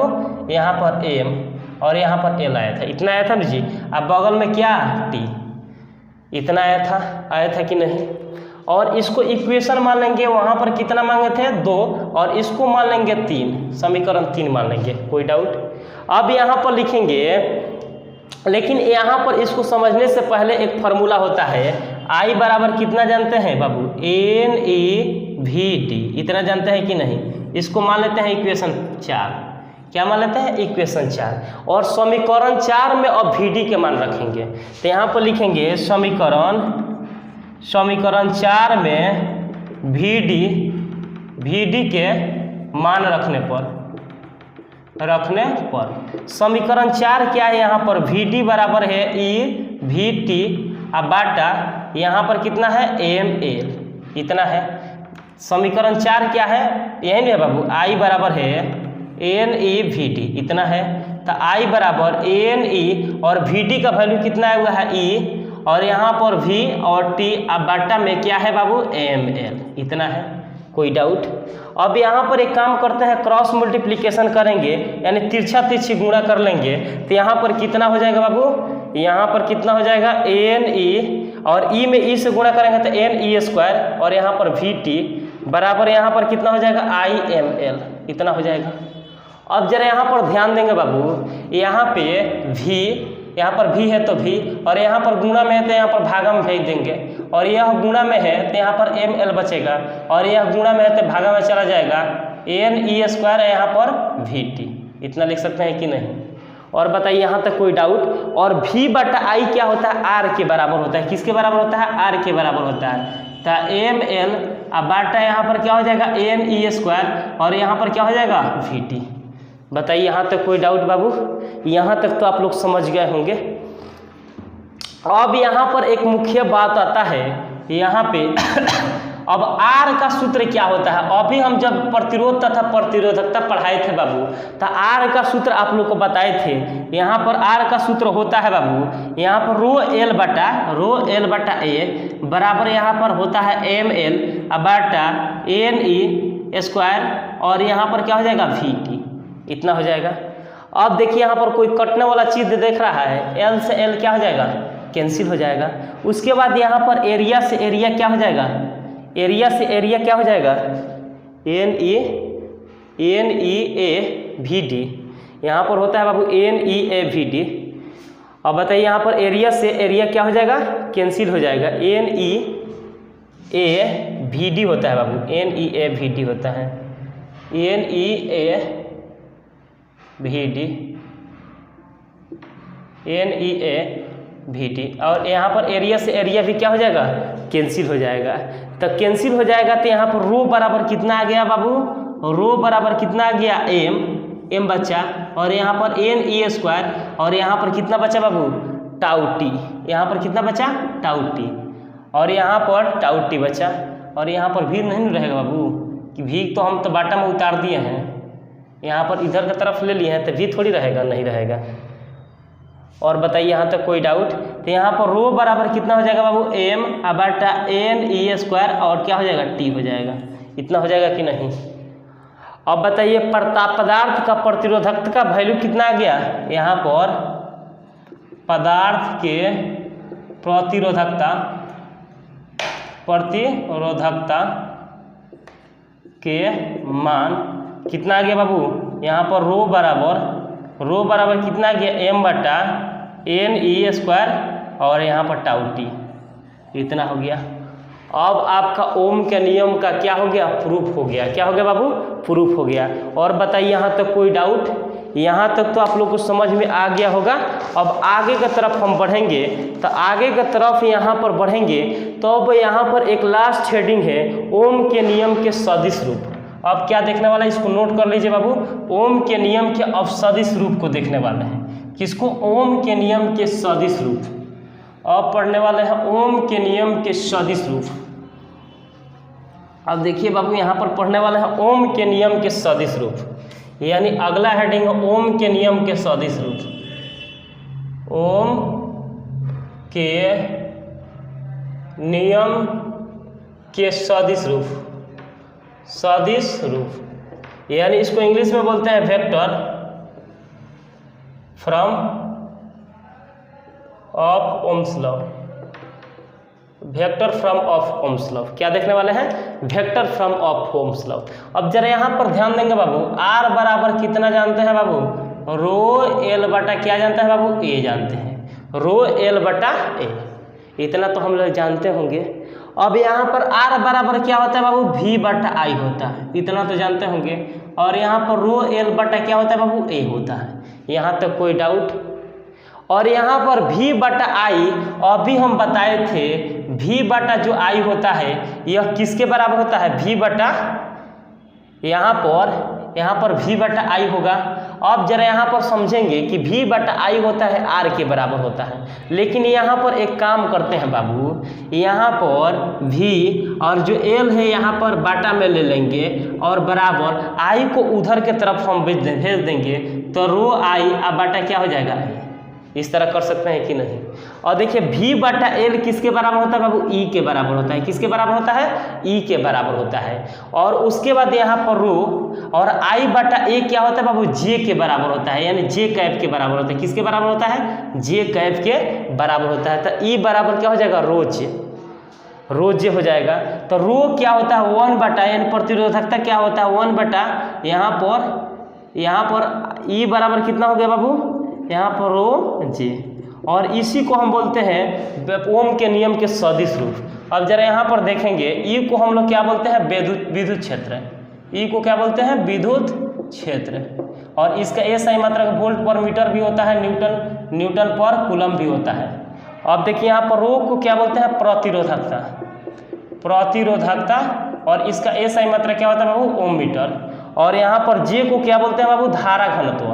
यहाँ पर एम और यहाँ पर एल आया था, इतना आया था ना जी। अब बगल में क्या, टी, इतना आया था कि नहीं। और इसको इक्वेशन मान लेंगे, वहाँ पर कितना मांगे थे, 2, और इसको मान लेंगे 3, समीकरण 3 मान लेंगे। कोई डाउट। अब यहाँ पर लिखेंगे, लेकिन यहाँ पर इसको समझने से पहले एक फार्मूला होता है, आई बराबर कितना जानते हैं बाबू, एन ई वी टी, इतना जानते हैं कि नहीं। इसको मान लेते हैं इक्वेशन 4, क्या मान लेते हैं, इक्वेशन 4, और समीकरण 4 में अब वी डी के मान रखेंगे। तो यहाँ पर लिखेंगे समीकरण 4 में वी डी के मान रखने पर समीकरण 4 क्या है, यहाँ पर वी डी बराबर है ई वी टी बाटा यहाँ पर कितना है, एम एल, इतना है। समीकरण 4 क्या है, यही नहीं है बाबू, आई बराबर है एन ई वी डी, इतना है। तो आई बराबर एन ई और वी डी का वैल्यू कितना आया हुआ है, ई, और यहाँ पर वी और टी बाटा में क्या है बाबू, एम एल, इतना है। कोई डाउट। अब यहाँ पर एक काम करते हैं, क्रॉस मल्टीप्लिकेशन करेंगे, यानी तिरछा तिरछी गुणा कर लेंगे। तो यहाँ पर कितना हो जाएगा बाबू, यहाँ पर कितना हो जाएगा, एन ई, और ई में ई से गुणा करेंगे तो एन ई स्क्वायर, और यहाँ पर वी टी बराबर यहाँ पर कितना हो जाएगा, आई एम एल, इतना हो जाएगा। अब जरा यहाँ पर ध्यान देंगे बाबू, यहाँ पे वी, यहाँ पर भी है तो भी, और यहाँ पर गुणा में है तो यहाँ पर भागा में भेज देंगे, और यह गुणा में है तो यहाँ पर एम एल बचेगा, और यह गुणा में है तो भागा में चला जाएगा, एन ई स्क्वायर है यहाँ पर वी टी, इतना लिख सकते हैं कि नहीं। और बताइए यहाँ तक कोई डाउट। और वी बटा आई क्या होता है, आर के बराबर होता है। किसके बराबर होता है, आर के बराबर होता है। तो एम एल बाटा यहाँ पर क्या हो जाएगा, एन ई स्क्वायर, और यहाँ पर क्या हो जाएगा, वी टी। बताइए यहाँ तक कोई डाउट बाबू, यहाँ तक तो आप लोग समझ गए होंगे। अब यहाँ पर एक मुख्य बात आता है, यहाँ पे अब आर का सूत्र क्या होता है। अभी हम जब प्रतिरोध तथा प्रतिरोधकता पढ़ाए थे बाबू, तो आर का सूत्र आप लोग को बताए थे। यहाँ पर आर का सूत्र होता है बाबू, यहाँ पर रो एल बटा ए बराबर यहाँ पर होता है एम एल बटा एन ई स्क्वायर, और यहाँ पर क्या हो जाएगा, वी टी, इतना हो जाएगा। अब देखिए यहाँ पर कोई कटने वाला चीज देख रहा है, एल से एल क्या हो जाएगा, कैंसिल हो जाएगा। उसके बाद यहाँ पर एरिया से एरिया क्या हो जाएगा, एरिया से एरिया क्या हो जाएगा, NEAVD, यहाँ पर होता है बाबू NEAVD। अब बताइए यहाँ पर एरिया से एरिया क्या हो जाएगा, कैंसिल हो जाएगा, NEAVD होता है बाबू, NEAVD होता है, NEAVD। और यहाँ पर एरिया से एरिया भी क्या हो जाएगा, कैंसिल हो जाएगा। तो कैंसिल हो जाएगा तो यहाँ पर रो बराबर कितना आ गया बाबू, रो बराबर कितना आ गया, m बचा, और यहाँ पर NE², और यहाँ पर कितना बचा बाबू, टाउ टी, यहाँ पर कितना बचा, टाउ टी, और यहाँ पर टाउ टी बचा, और यहाँ पर भी नहीं रहेगा बाबू, कि भी तो हम तो बाटा में उतार दिए हैं, यहाँ पर इधर की तरफ ले लिए हैं, तो भी थोड़ी रहेगा, नहीं रहेगा। और बताइए यहाँ तक कोई डाउट, तो यहाँ पर रो बराबर कितना हो जाएगा बाबू, m बटा NE² और क्या हो जाएगा, t हो जाएगा। इतना हो जाएगा कि नहीं। अब बताइए पदार्थ का प्रतिरोधकता का वैल्यू कितना आ गया, यहाँ पर पदार्थ के प्रतिरोधकता के मान कितना आ गया बाबू, यहाँ पर रो बराबर कितना आ गया, m बटा NE² और यहाँ पर टाउ टी, इतना हो गया। अब आपका ओम के नियम का क्या हो गया, प्रूफ हो गया। क्या हो गया बाबू, प्रूफ हो गया। और बताइए यहाँ तक कोई डाउट, यहाँ तक तो आप लोग को समझ में आ गया होगा। अब आगे की तरफ हम बढ़ेंगे, तो आगे की तरफ यहाँ पर बढ़ेंगे तो अब यहाँ पर एक लास्ट हेडिंग है, ओम के नियम के सदिश रूप। अब क्या देखने वाला है, इसको नोट कर लीजिए बाबू, ओम के नियम के अपसदिश रूप को देखने वाले हैं। किसको, ओम के नियम के सदिश रूप। अब पढ़ने वाले हैं ओम के नियम के सदिश रूप। अब देखिए बाबू यहाँ पर पढ़ने वाले हैं ओम के नियम के सदिश रूप, यानी अगला हेडिंग है ओम के नियम के सदिश रूप। ओम के नियम के सदिश रूप, यानी इसको इंग्लिश में बोलते हैं vector from of Ohm's law. Vector from of Ohm's law क्या देखने वाले हैं, vector from of Ohm's law. अब जरा यहाँ पर ध्यान देंगे बाबू, आर बराबर कितना जानते हैं बाबू, रो एल बटा क्या जानते हैं बाबू, ए जानते हैं, रो एल बटा ए, इतना तो हम लोग जानते होंगे। अब यहाँ पर आर बराबर क्या होता है बाबू, वी बटा आई होता है, इतना तो जानते होंगे। और यहाँ पर रो एल बटा क्या होता है बाबू, ए होता है। यहाँ तक कोई डाउट। और यहाँ पर वी बटा आई अभी हम बताए थे, वी बटा जो आई होता है यह किसके बराबर होता है, वी बटा, यहाँ पर वी बटा आई होगा। अब जरा यहाँ पर समझेंगे कि वी बटा आई होता है आर के बराबर होता है, लेकिन यहाँ पर एक काम करते हैं बाबू, यहाँ पर वी और जो एल है यहाँ पर बाटा में ले लेंगे और बराबर आई को उधर के तरफ हम भेज देंगे, तो रो आई अब बाटा क्या हो जाएगा, इस तरह कर सकते हैं कि नहीं। और देखिए वी बटा एल किसके बराबर होता है बाबू, ई के बराबर होता है। किसके बराबर होता है, ई के बराबर होता है। और उसके बाद यहाँ पर रो और आई बटा ए क्या होता है बाबू, जे के बराबर होता है, यानी जे कैप के बराबर होता है। किसके बराबर होता है, जे कैप के बराबर होता है। तो ई बराबर क्या हो जाएगा, रो जे हो जाएगा। तो रो क्या होता है 1 बटा, यानी प्रतिरोधकता क्या होता है 1 बटा, यहाँ पर ई बराबर कितना हो गया बाबू, यहाँ पर रो जे, और इसी को हम बोलते हैं ओम के नियम के सदिश रूप। अब जरा यहाँ पर देखेंगे, ई को हम लोग क्या बोलते हैं, विद्युत क्षेत्र। ई को क्या बोलते हैं, विद्युत क्षेत्र। और इसका SI मात्रक वोल्ट पर मीटर भी होता है, न्यूटन पर कूलम भी होता है। अब देखिए यहाँ पर रो को क्या बोलते हैं, प्रतिरोधकता, और इसका SI मात्रक क्या होता है बाबू, ओम मीटर। और यहाँ पर जे को क्या बोलते हैं बाबू, धारा घनत्व।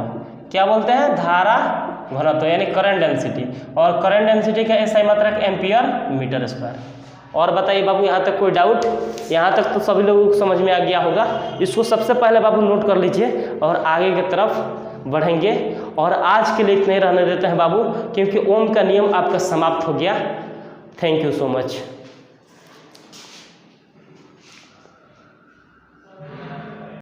क्या बोलते हैं, धारा घनत्व, यानी करंट डेंसिटी। और करंट डेंसिटी का SI मात्रक एम्पियर मीटर स्क्वायर। और बताइए बाबू यहाँ तक कोई डाउट, यहाँ तक तो सभी लोगों को समझ में आ गया होगा। इसको सबसे पहले बाबू नोट कर लीजिए और आगे की तरफ बढ़ेंगे। और आज के लिए इतने रहने देते हैं बाबू, क्योंकि ओम का नियम आपका समाप्त हो गया। Thank you so much.